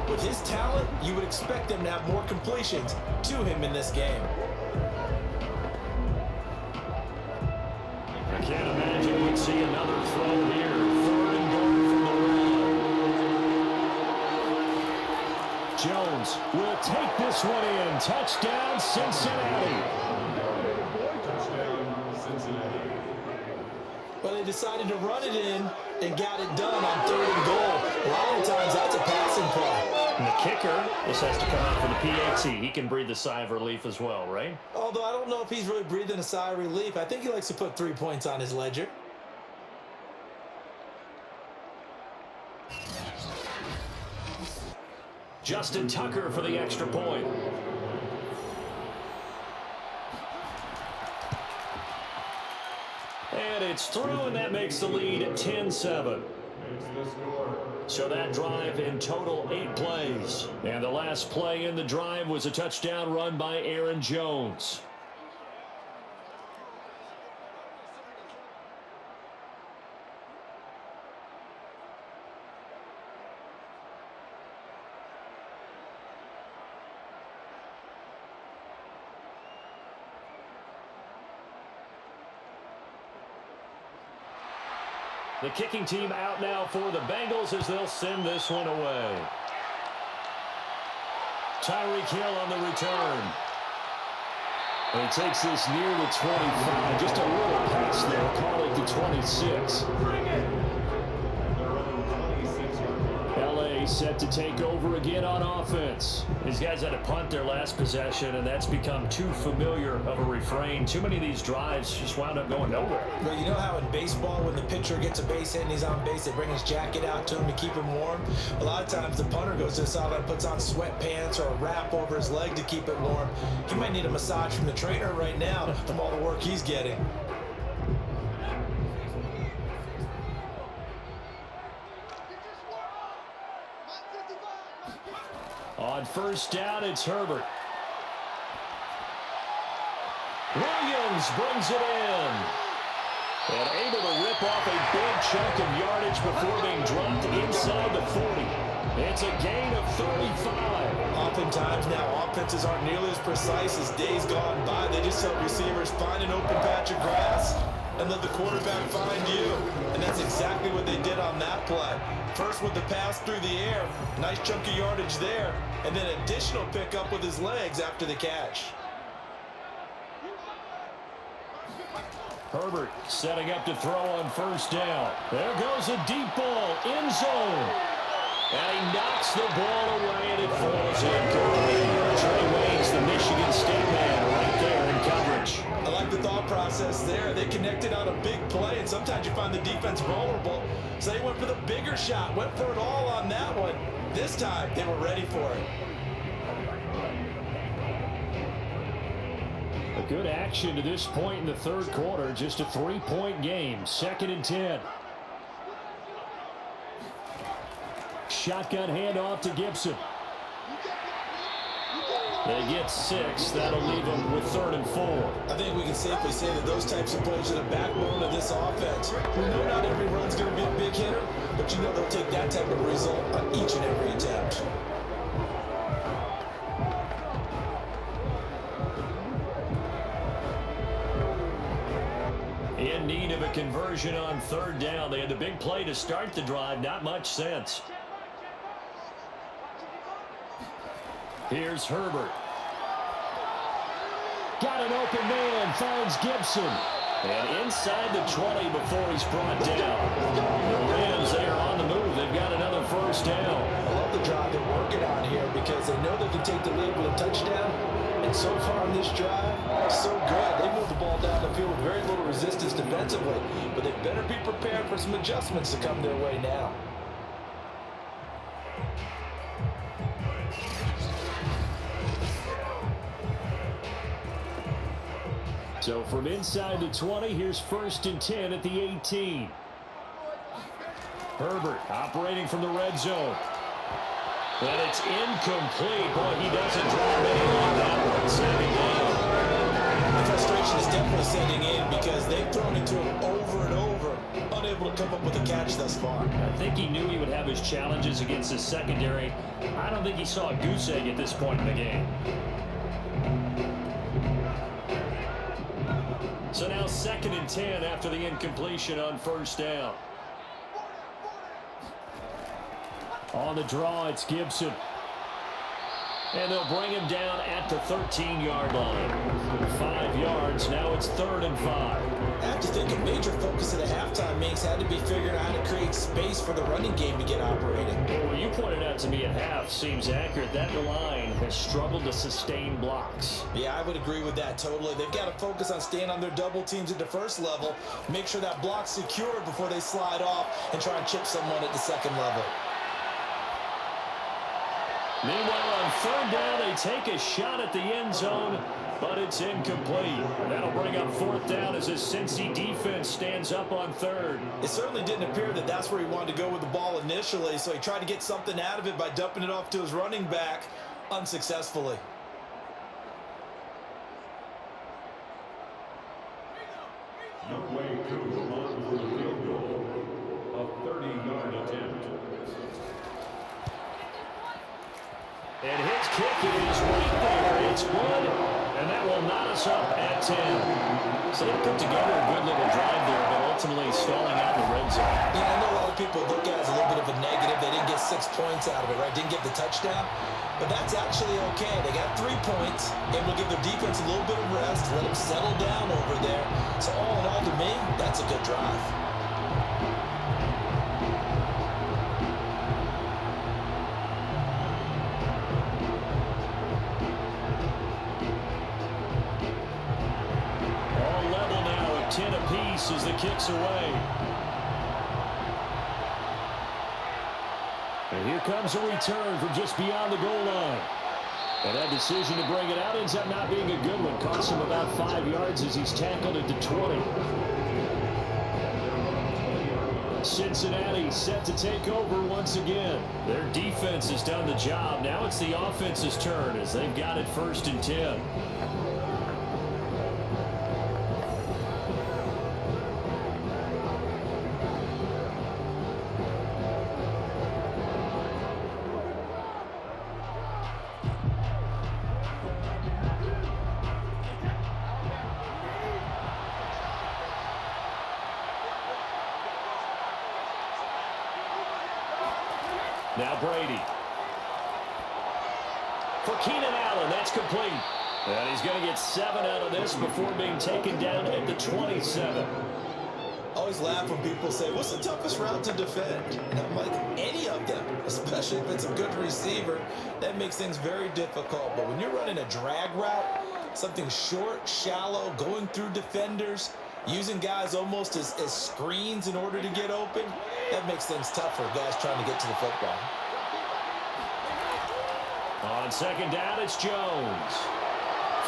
with his talent, you would expect them to have more completions to him in this game. I can't imagine we'd see another throw here. 3rd and goal from the line. Jones will take this one in. Touchdown, Cincinnati. Touchdown, Cincinnati. Well, they decided to run it in and got it done on 3rd and goal. A lot of times that's a passing play. And the kicker, this has to come out for the PAT. He can breathe a sigh of relief as well, right? Although I don't know if he's really breathing a sigh of relief. I think he likes to put 3 points on his ledger. Justin Tucker for the extra point. And it's through, and that makes the lead 10-7. So that drive in total 8 plays. And the last play in the drive was a touchdown run by Aaron Jones. The kicking team out now for the Bengals as they'll send this one away. Tyreek Hill on the return. And he takes this near the 25. Just a little pass there. Call it the 26. Bring it! LA set to take over again on offense. These guys had to punt their last possession, and that's become too familiar of a refrain. Too many of these drives just wound up going nowhere. Well, you know how in baseball, when the pitcher gets a base hit and he's on base, they bring his jacket out to him to keep him warm? A lot of times the punter goes to the sideline, puts on sweatpants or a wrap over his leg to keep it warm. He might need a massage from the trainer right now from all the work he's getting. On first down, it's Herbert. Williams brings it in. And able to rip off a big chunk of yardage before being dropped inside the 40. It's a gain of 35. Oftentimes now, offenses aren't nearly as precise as days gone by. They just help receivers find an open patch of grass and let the quarterback find you. And that's exactly what they did on that play. First with the pass through the air, nice chunk of yardage there, and then additional pickup with his legs after the catch. Herbert setting up to throw on first down. There goes a deep ball, end zone. And he knocks the ball away, and it falls in. Trey Wayne's the Michigan State man right there in coverage. I like the thought process there. They connected on a big play, and sometimes you find the defense vulnerable. So they went for the bigger shot, went for it all on that one. This time, they were ready for it. A good action to this point in the third quarter. Just a 3-point game. 2nd and 10. Shotgun handoff to Gibson. They get 6. That'll leave them with 3rd and 4. I think we can safely say that those types of plays are the backbone of this offense. We know not every run's going to be a big hitter, but you know they'll take that type of result on each and every attempt. In need of a conversion on 3rd down. They had the big play to start the drive. Not much sense. Here's Herbert. Got an open man. Finds Gibson. And inside the 20 before he's brought down. The Rams, they are on the move. They've got another 1st down. I love the drive they're working on here because they know they can take the lead with a touchdown. And so far on this drive, so good. They moved the ball down the field with very little resistance defensively. But they better be prepared for some adjustments to come their way now. So from inside the 20, here's 1st and 10 at the 18. Herbert operating from the red zone. And it's incomplete. Boy, he doesn't drive any on that one. Setting down. The frustration is definitely setting in because they've thrown it to him over and over, unable to come up with a catch thus far. I think he knew he would have his challenges against his secondary. I don't think he saw a goose egg at this point in the game. So now 2nd and 10 after the incompletion on 1st down. On the draw, it's Gibson. And they'll bring him down at the 13-yard line. 5 yards, now it's 3rd and 5. I have to think a major focus of the halftime makes had to be figuring out how to create space for the running game to get operating. Well, you pointed out to me at half seems accurate. That line has struggled to sustain blocks. Yeah, I would agree with that totally. They've got to focus on staying on their double teams at the 1st level, make sure that block's secured before they slide off and try and chip someone at the 2nd level. Meanwhile, on 3rd down, they take a shot at the end zone, but it's incomplete. That'll bring up 4th down as his Cincy defense stands up on 3rd. It certainly didn't appear that that's where he wanted to go with the ball initially, so he tried to get something out of it by dumping it off to his running back unsuccessfully. Midway to the line for the field goal, a 30-yard attempt. And his kick is right there. It's good, and that will knot us up at 10. So they put together a good little drive there, but ultimately stalling out in the red zone. Yeah, I know a lot of people look at it as a little bit of a negative. They didn't get 6 points out of it, right? Didn't get the touchdown. But that's actually okay. They got 3 points, able to give their defense a little bit of rest, let them settle down over there. So all in all, to me, that's a good drive. All level now at 10 apiece as the kick's away. And here comes a return from just beyond the goal line. And that decision to bring it out ends up not being a good one. Costs him about 5 yards as he's tackled at the 20. Cincinnati set to take over once again. Their defense has done the job. Now it's the offense's turn as they've got it 1st and 10. Now Brady. For Keenan Allen, that's complete. And he's going to get 7 out of this before being taken down at the 27. I always laugh when people say, what's the toughest route to defend? And I'm like, any of them, especially if it's a good receiver. That makes things very difficult. But when you're running a drag route, something short, shallow, going through defenders, using guys almost as screens in order to get open, that makes things tough for guys trying to get to the football. On 2nd down, it's Jones.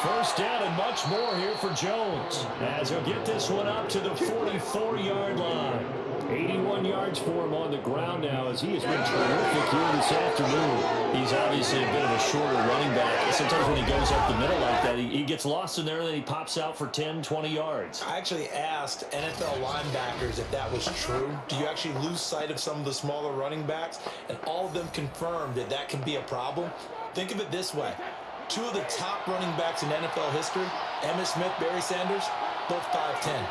1st down and much more here for Jones as he'll get this one up to the 44-yard line. 81 yards for him on the ground now as he has been terrific here this afternoon. He's obviously a bit of a shorter running back. Sometimes when he goes up the middle like that, he gets lost in there and then he pops out for 10, 20 yards. I actually asked NFL linebackers if that was true. Do you actually lose sight of some of the smaller running backs? And all of them confirmed that that can be a problem. Think of it this way. Two of the top running backs in NFL history, Emmitt Smith, Barry Sanders, both 5'10".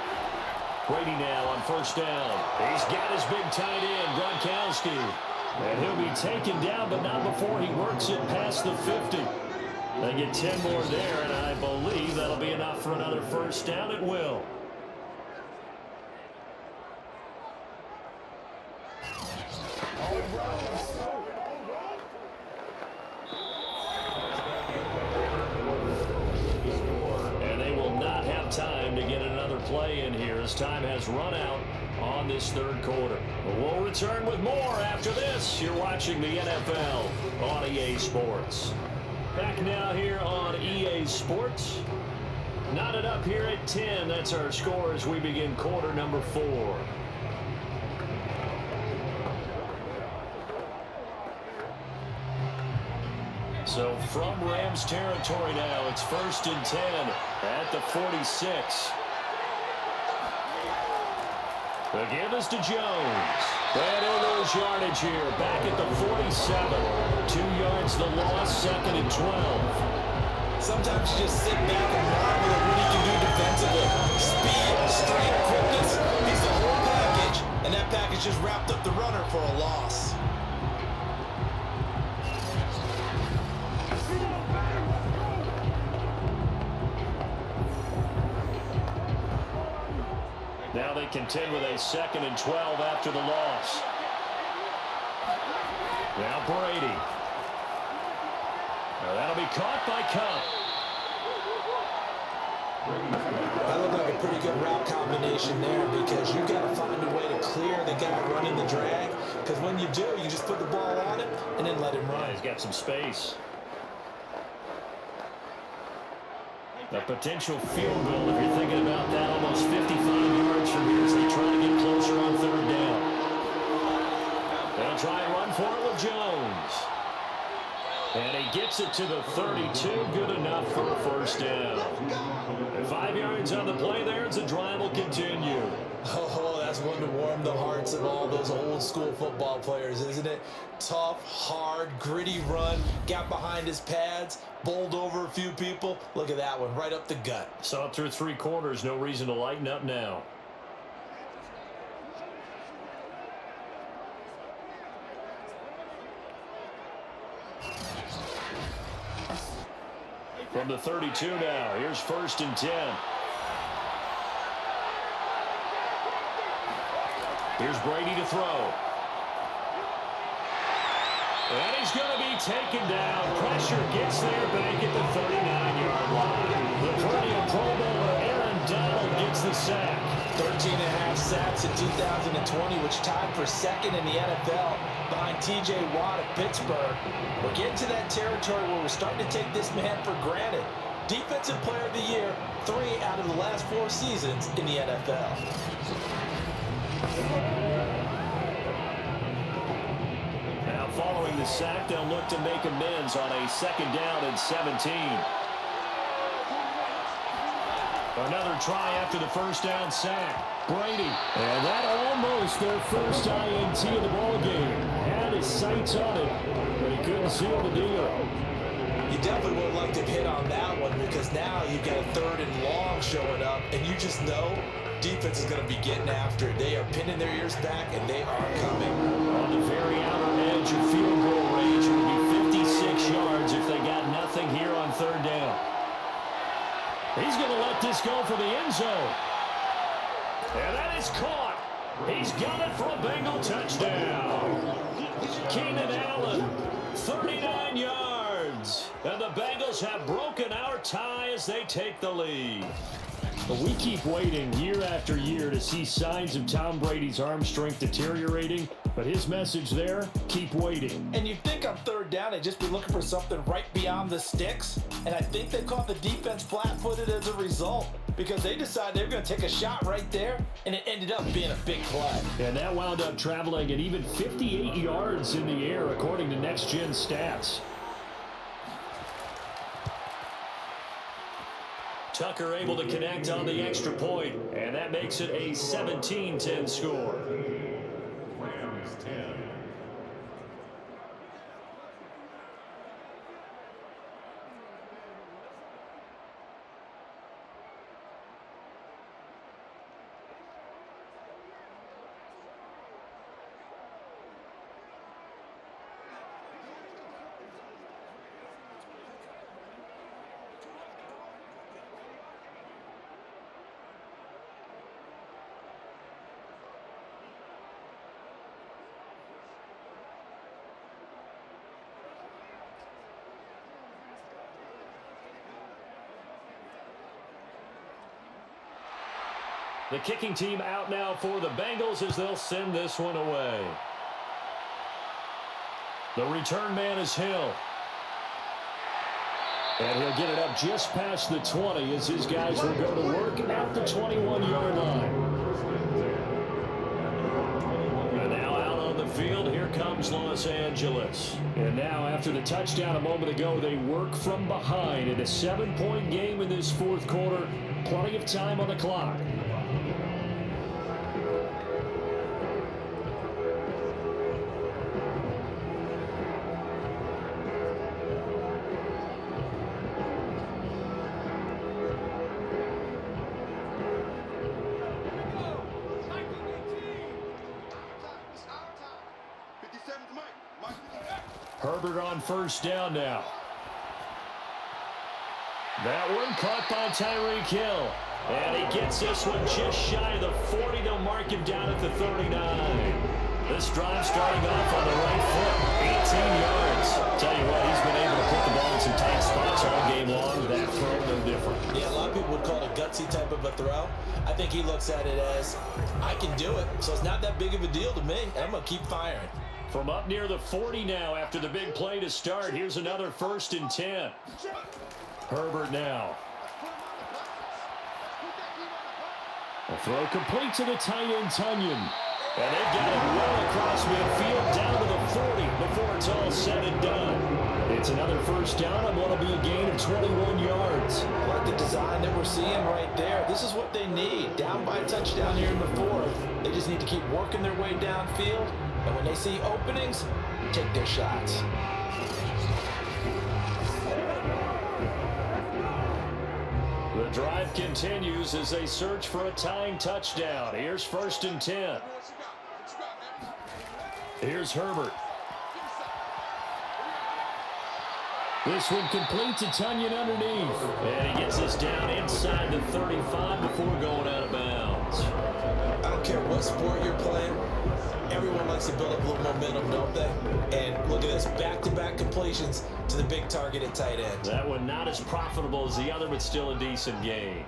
Brady now on first down. He's got his big tight end, Gronkowski. And he'll be taken down, but not before he works it past the 50. They get 10 more there, and I believe that'll be enough for another first down. It will. Time to get another play in here as time has run out on this third quarter. We'll return with more after this. You're watching the NFL on EA Sports. Back now here on EA Sports. Knotted up here at 10. That's our score as we begin quarter number 4. So from Rams territory now, it's 1st and 10 at the 46. The give is to Jones. And he'll lose yardage here, back at the 47. 2 yards the loss, 2nd and 12. Sometimes you just sit back and marvel at what he can do defensively. Speed, strength, quickness. He's the whole package, and that package just wrapped up the runner for a loss. Now they contend with a 2nd and 12 after the loss. Now Brady. Now that'll be caught by Cup. That looked like a pretty good route combination there because you've got to find a way to clear the guy running the drag. Because when you do, you just put the ball on him and then let him run. Yeah, he's got some space. A potential field goal, if you're thinking about that, almost 55 yards from here as they try to get closer on 3rd down. They'll try and run for it with Jones. And he gets it to the 32. Good enough for a first down. And 5 yards on the play there as the drive will continue. Oh, that's one to warm the hearts of all those old school football players, isn't it? Tough, hard, gritty run, got behind his pads, bowled over a few people. Look at that one, right up the gut. Saw it through 3 quarters, no reason to lighten up now. From the 32 now, here's 1st and 10. Here's Brady to throw. And he's going to be taken down. Pressure gets there back at the 39-yard line. The perennial Pro Bowler Aaron Donald gets the sack. 13.5 sacks in 2020, which tied for 2nd in the NFL behind T.J. Watt of Pittsburgh. We're getting to that territory where we're starting to take this man for granted. Defensive Player of the Year, 3 out of the last 4 seasons in the NFL. Now following the sack, they'll look to make amends on a 2nd down and 17. Another try after the first down sack. Brady. And that almost their first INT of the ballgame. Had his sights on it, but he couldn't seal the deal. You definitely would have liked to hit on that one because now you've got a 3rd and long showing up, and you just know defense is going to be getting after it. They are pinning their ears back, and they are coming. On the very outer edge of field goal range, it would be 56 yards if they got nothing here on 3rd down. He's going to let this go for the end zone. And that is caught. He's got it for a Bengal touchdown. Keenan Allen, 39 yards. And the Bengals have broken our tie as they take the lead. But we keep waiting year after year to see signs of Tom Brady's arm strength deteriorating. But his message there, keep waiting. And you'd think on third down, they'd just be looking for something right beyond the sticks. And I think they caught the defense flat-footed as a result because they decided they were going to take a shot right there, and it ended up being a big play. And that wound up traveling at even 58 yards in the air, according to Next Gen Stats. Tucker able to connect on the extra point, and that makes it a 17-10 score. Rams 10. The kicking team out now for the Bengals as they'll send this one away. The return man is Hill. And he'll get it up just past the 20 as his guys will go to work at the 21-yard line. And now out on the field, here comes Los Angeles. And now after the touchdown a moment ago, they work from behind in a 7-point game in this fourth quarter. Plenty of time on the clock. Herbert on first down now. That one caught by Tyreek Hill. And he gets this one just shy of the 40. They'll mark him down at the 39. This drive starting off on the right foot. 18 yards. Tell you what, he's been able to put the ball in some tight spots all game long. That throw, no different. Yeah, a lot of people would call it a gutsy type of a throw. I think he looks at it as, I can do it, so it's not that big of a deal to me, and I'm going to keep firing. From up near the 40 now after the big play to start. Here's another 1st and 10. Herbert now. A throw complete to the tight end, Tunyon. And they've got it well across midfield down to the 40 before it's all said and done. It's another first down and what'll be a gain of 21 yards. I like the design that we're seeing right there. This is what they need. Down by a touchdown here in the fourth. They just need to keep working their way downfield. And when they see openings, take their shots. The drive continues as they search for a tying touchdown. Here's 1st and 10. Here's Herbert. This one complete to Tunyon underneath. And he gets this down inside the 35 before going out of bounds. I don't care what sport you're playing. Everyone likes to build up a little momentum, don't they? And look at this, back-to-back completions to the big target at tight end. That one not as profitable as the other, but still a decent gain.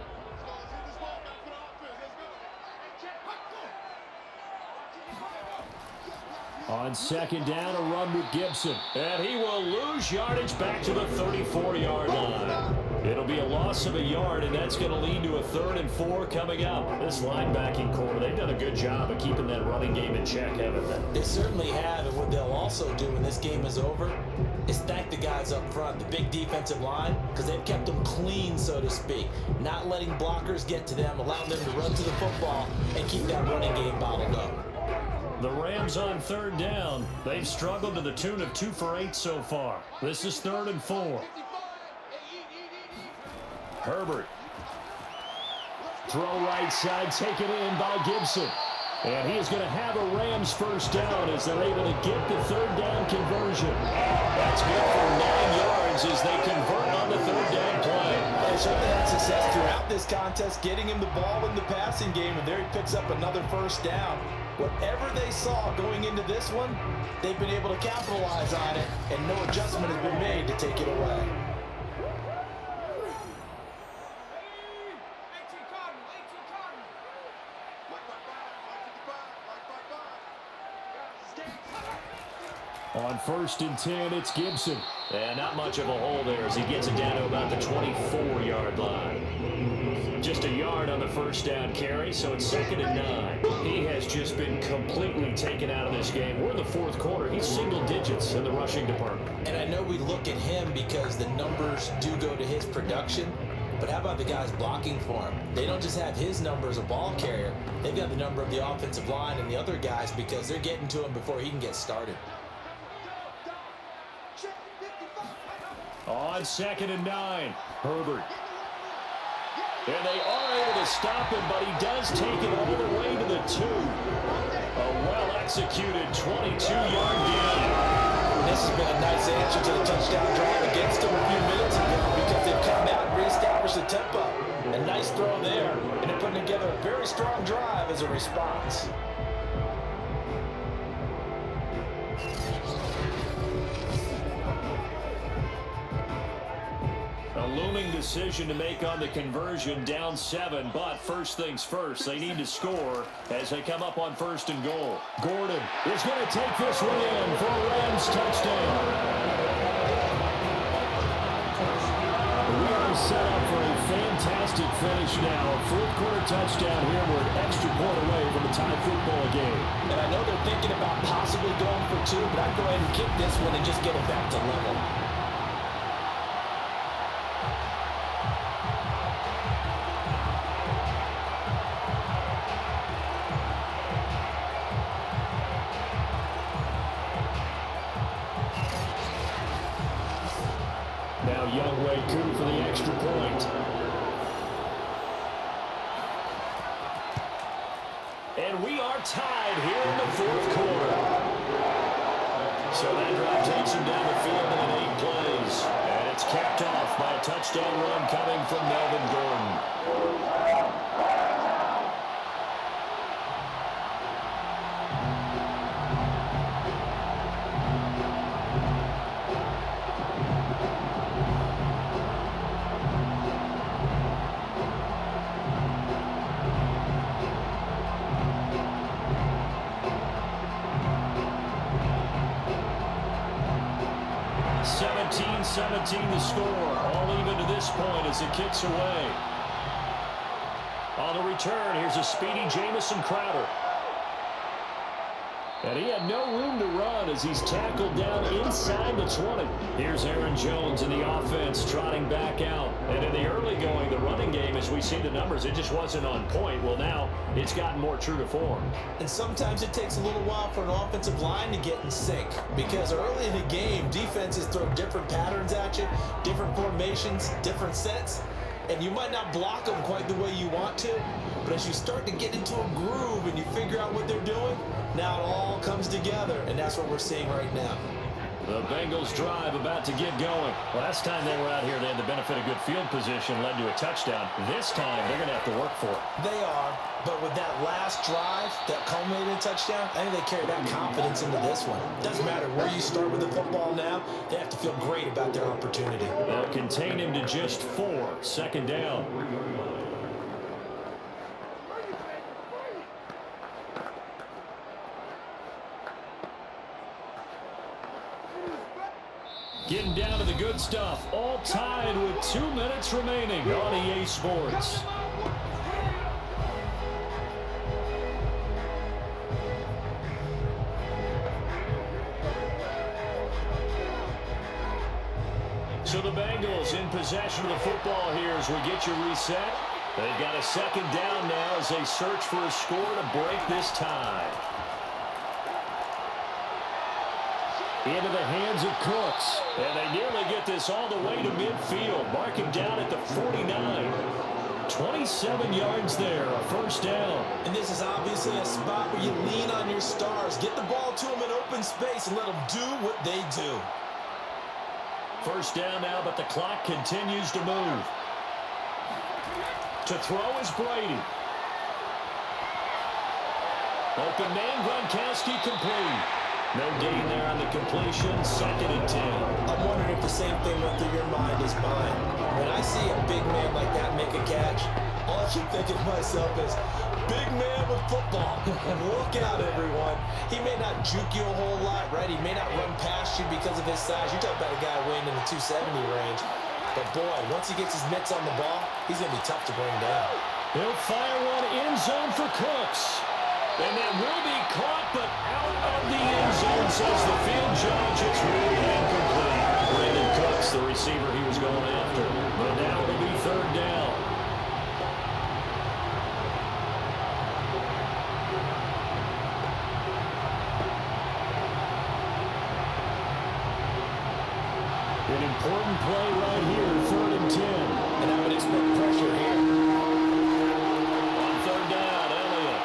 On second down, a run with Gibson. And he will lose yardage back to the 34-yard line. It'll be a loss of a yard, and that's going to lead to a 3rd and 4 coming up. This linebacking core, they've done a good job of keeping that running game in check, haven't they? They certainly have, and what they'll also do when this game is over is thank the guys up front, the big defensive line, because they've kept them clean, so to speak. Not letting blockers get to them, allowing them to run to the football and keep that running game bottled up. The Rams on 3rd down. They've struggled to the tune of 2 for 8 so far. This is 3rd and 4. Herbert. Throw right side, taken in by Gibson. And he is going to have a Rams first down as they're able to get the 3rd down conversion. That's good for 9 yards as they convert on the 3rd down play. They certainly had success throughout this contest, getting him the ball in the passing game, and there he picks up another first down. Whatever they saw going into this one, they've been able to capitalize on it, and no adjustment has been made to take it away. On 1st and 10, it's Gibson. And not much of a hole there as he gets it down to about the 24-yard line. Just a yard on the first down carry, so it's 2nd and 9. He has just been completely taken out of this game. We're in the fourth quarter. He's single digits in the rushing department. And I know we look at him because the numbers do go to his production, but how about the guys blocking for him? They don't just have his number as a ball carrier. They've got the number of the offensive line and the other guys because they're getting to him before he can get started. On 2nd and 9, Herbert. And they are able to stop him, but he does take it all the way to the 2. A well-executed 22-yard gain. This has been a nice answer to the touchdown drive against them a few minutes ago because they've come out and reestablished the tempo. A nice throw there, and they're putting together a very strong drive as a response. A looming decision to make on the conversion, down 7, but first things first, they need to score as they come up on 1st and goal. Gordon is going to take this one in for a Rams touchdown. We are set up for a fantastic finish now. A fourth quarter touchdown here. We're an extra point away from a tie football game. And I know they're thinking about possibly going for 2, but I'd go ahead and kick this one and just get it back to level. Now Youngway coup for the extra point. And we are tied here in the fourth quarter. So that drive takes him down the field in 8 plays. And it's capped off by a touchdown run coming from Melvin Gordon. 17-17 the score. All even to this point as it kicks away. On the return, here's a speedy Jamison Crowder. And he had no room to run as he's tackled down inside the 20. Here's Aaron Jones in the offense trotting back out. And in the early going, the running game, as we see the numbers, it just wasn't on point. Well, now it's gotten more true to form. And sometimes it takes a little while for an offensive line to get in sync because early in the game, defenses throw different patterns at you, different formations, different sets, and you might not block them quite the way you want to, but as you start to get into a groove and you figure out what they're doing, now it all comes together, and that's what we're seeing right now. The Bengals drive about to get going. Last time they were out here, they had the benefit of good field position, led to a touchdown. This time, they're going to have to work for it. They are, but with that last drive that culminated in a touchdown, I think they carry that confidence into this one. Doesn't matter where you start with the football now, they have to feel great about their opportunity. They'll contain him to just 4, 2nd down. Getting down to the good stuff, all tied with 2 minutes remaining on EA Sports. So the Bengals in possession of the football here as we get you reset. They've got a 2nd down now as they search for a score to break this tie. Into the hands of Cooks. And they nearly get this all the way to midfield. Mark him down at the 49. 27 yards there, a 1st down. And this is obviously a spot where you lean on your stars. Get the ball to them in open space and let them do what they do. 1st down now, but the clock continues to move. To throw is Brady. Open man, Gronkowski complete. No gain there on the completion. 2nd and 10. I'm wondering if the same thing went through your mind as mine. When I see a big man like that make a catch, all I keep thinking to myself is, big man with football. Look out, everyone. He may not juke you a whole lot, right? He may not run past you because of his size. You're talking about a guy weighing in the 270 range. But, boy, once he gets his mitts on the ball, he's going to be tough to bring down. He'll fire one end zone for Cooks. And that will be caught, but out of the end zone, says the field judge. It's really incomplete. Brandon Cooks, the receiver he was going after. But now it'll be 3rd down. An important play right here, 3rd and 10. And I would expect pressure here. On 3rd down, Elliott.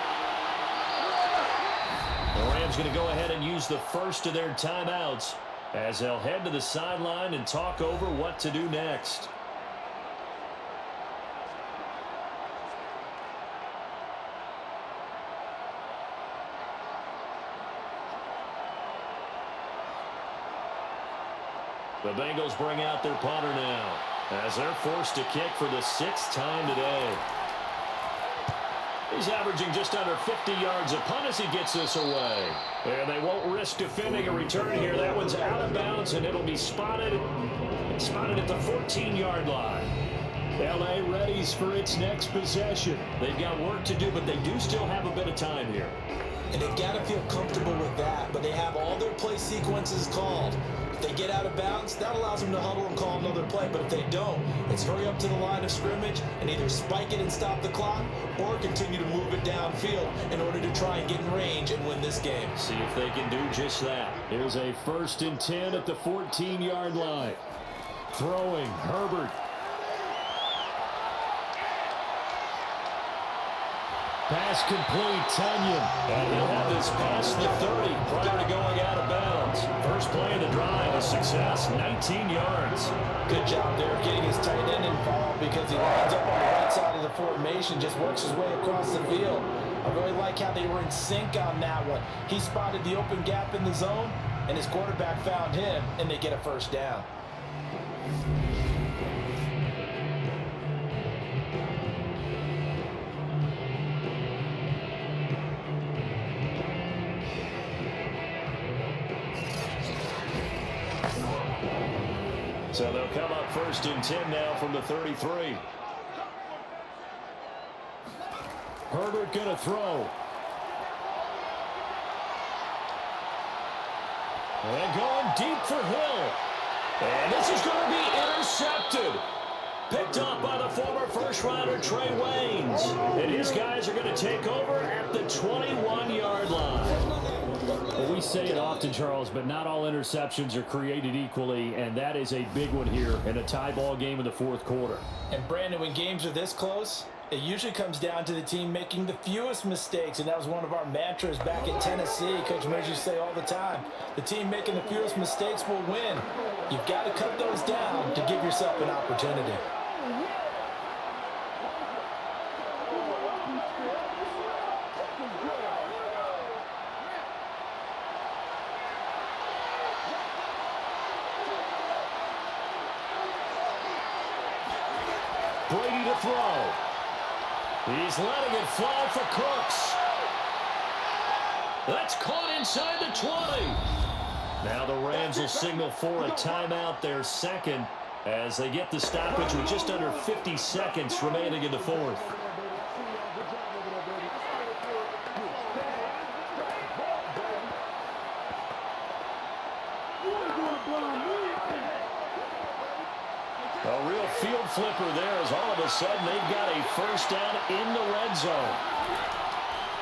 The Rams going to go ahead and use the first of their timeouts as they'll head to the sideline and talk over what to do next. The Bengals bring out their punter now as they're forced to kick for the 6th time today. He's averaging just under 50 yards a punt as he gets this away. And they won't risk defending a return here. That one's out of bounds, and it'll be spotted at the 14-yard line. L.A. readies for its next possession. They've got work to do, but they do still have a bit of time here. And they've got to feel comfortable with that, but they have all their play sequences called. If they get out of bounds, that allows them to huddle and call another play. But if they don't, it's hurry up to the line of scrimmage and either spike it and stop the clock or continue to move it downfield in order to try and get in range and win this game. See if they can do just that. Here's a 1st and 10 at the 14-yard line. Throwing, Herbert. Pass complete, Tunyon. And he'll have this past the 30 prior to going out of bounds. First play of the drive, a success, 19 yards. Good job there of getting his tight end involved because he lines up on the right side of the formation, just works his way across the field. I really like how they were in sync on that one. He spotted the open gap in the zone, and his quarterback found him, and they get a 1st down. So they'll come up 1st and 10 now from the 33. Herbert going to throw. And going deep for Hill. And this is going to be intercepted. Picked up by the former first-rounder Trey Waynes. And his guys are going to take over at the 21-yard line. Well, we say it often, Charles, but not all interceptions are created equally, and that is a big one here in a tie ball game in the 4th quarter. And, Brandon, when games are this close, it usually comes down to the team making the fewest mistakes, and that was one of our mantras back in Tennessee. Coach Mears used to say all the time, the team making the fewest mistakes will win. You've got to cut those down to give yourself an opportunity. Brady to throw. He's letting it fly for Cooks. That's caught inside the 20. Now the Rams will signal for a timeout, their 2nd, as they get the stoppage with just under 50 seconds remaining in the 4th. A real field flipper there as all of a sudden they've got a 1st down in the red zone.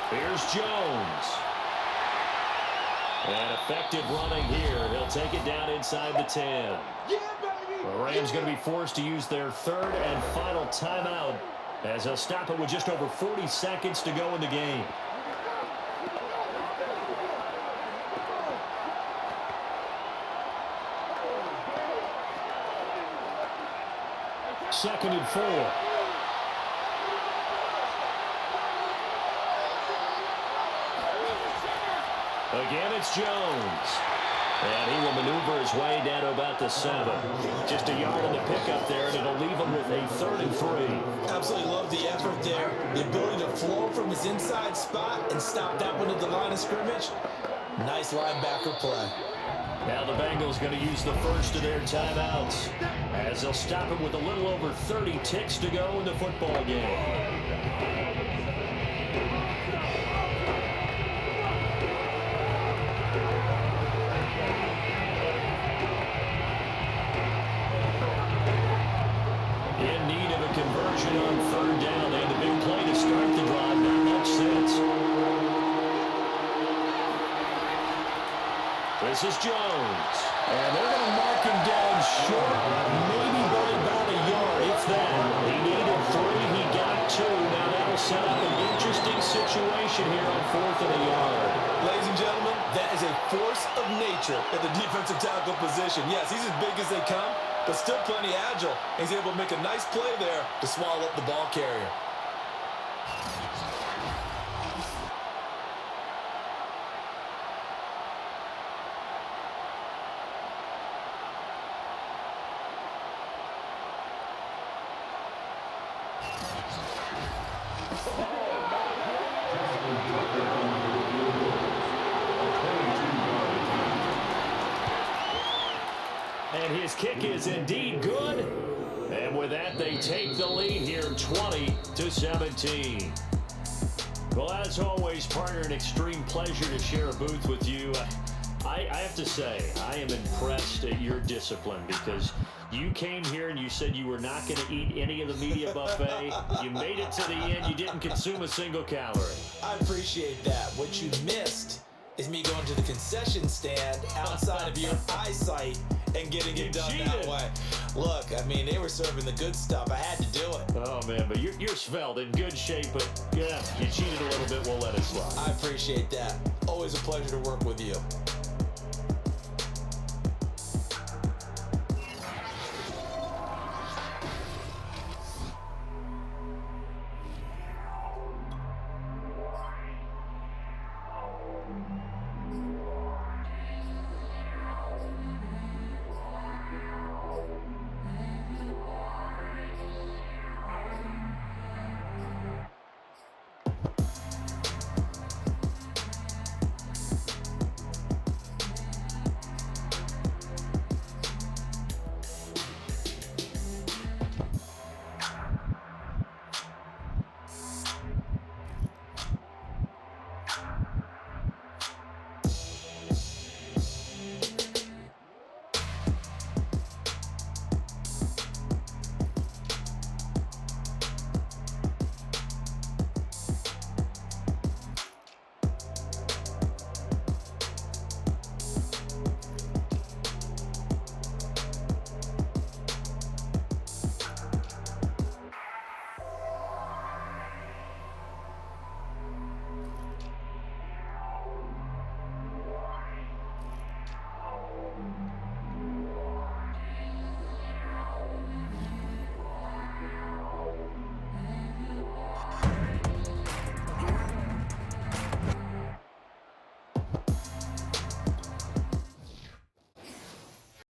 Here's Jones. And effective running here. He'll take it down inside the 10. The Rams going to be forced to use their 3rd and final timeout as they'll stop it with just over 40 seconds to go in the game. Second and 4. Again, it's Jones. And he will maneuver his way down to about the 7. Just a yard on the pickup there, and it'll leave him with a 3rd and 3. Absolutely love the effort there. The ability to flow from his inside spot and stop that one at the line of scrimmage. Nice linebacker play. Now the Bengals going to use the first of their timeouts as they'll stop him with a little over 30 ticks to go in the football game. Conversion on 3rd down. They had the big play to start the drive. Not much since. This is Jones. And they're going to mark him down short, maybe by about a yard, if that. He needed 3. He got 2. Now that'll set up an interesting situation here on 4th and a yard. Ladies and gentlemen, that is a force of nature at the defensive tackle position. Yes, he's as big as they come, but still plenty agile. He's able to make a nice play there to swallow up the ball carrier. And his kick is indeed good. And with that, they take the lead here 20-17. Well, as always, partner, an extreme pleasure to share a booth with you. I have to say, I am impressed at your discipline because you came here and you said you were not going to eat any of the media buffet. You made it to the end. You didn't consume a single calorie. I appreciate that. What you missed is me going to the concession stand outside of your eyesight and getting it done that way. Look, I mean, they were serving the good stuff. I had to do it. Oh, man, but you're svelte, in good shape, but yeah, you cheated a little bit. We'll let it slide. I appreciate that. Always a pleasure to work with you.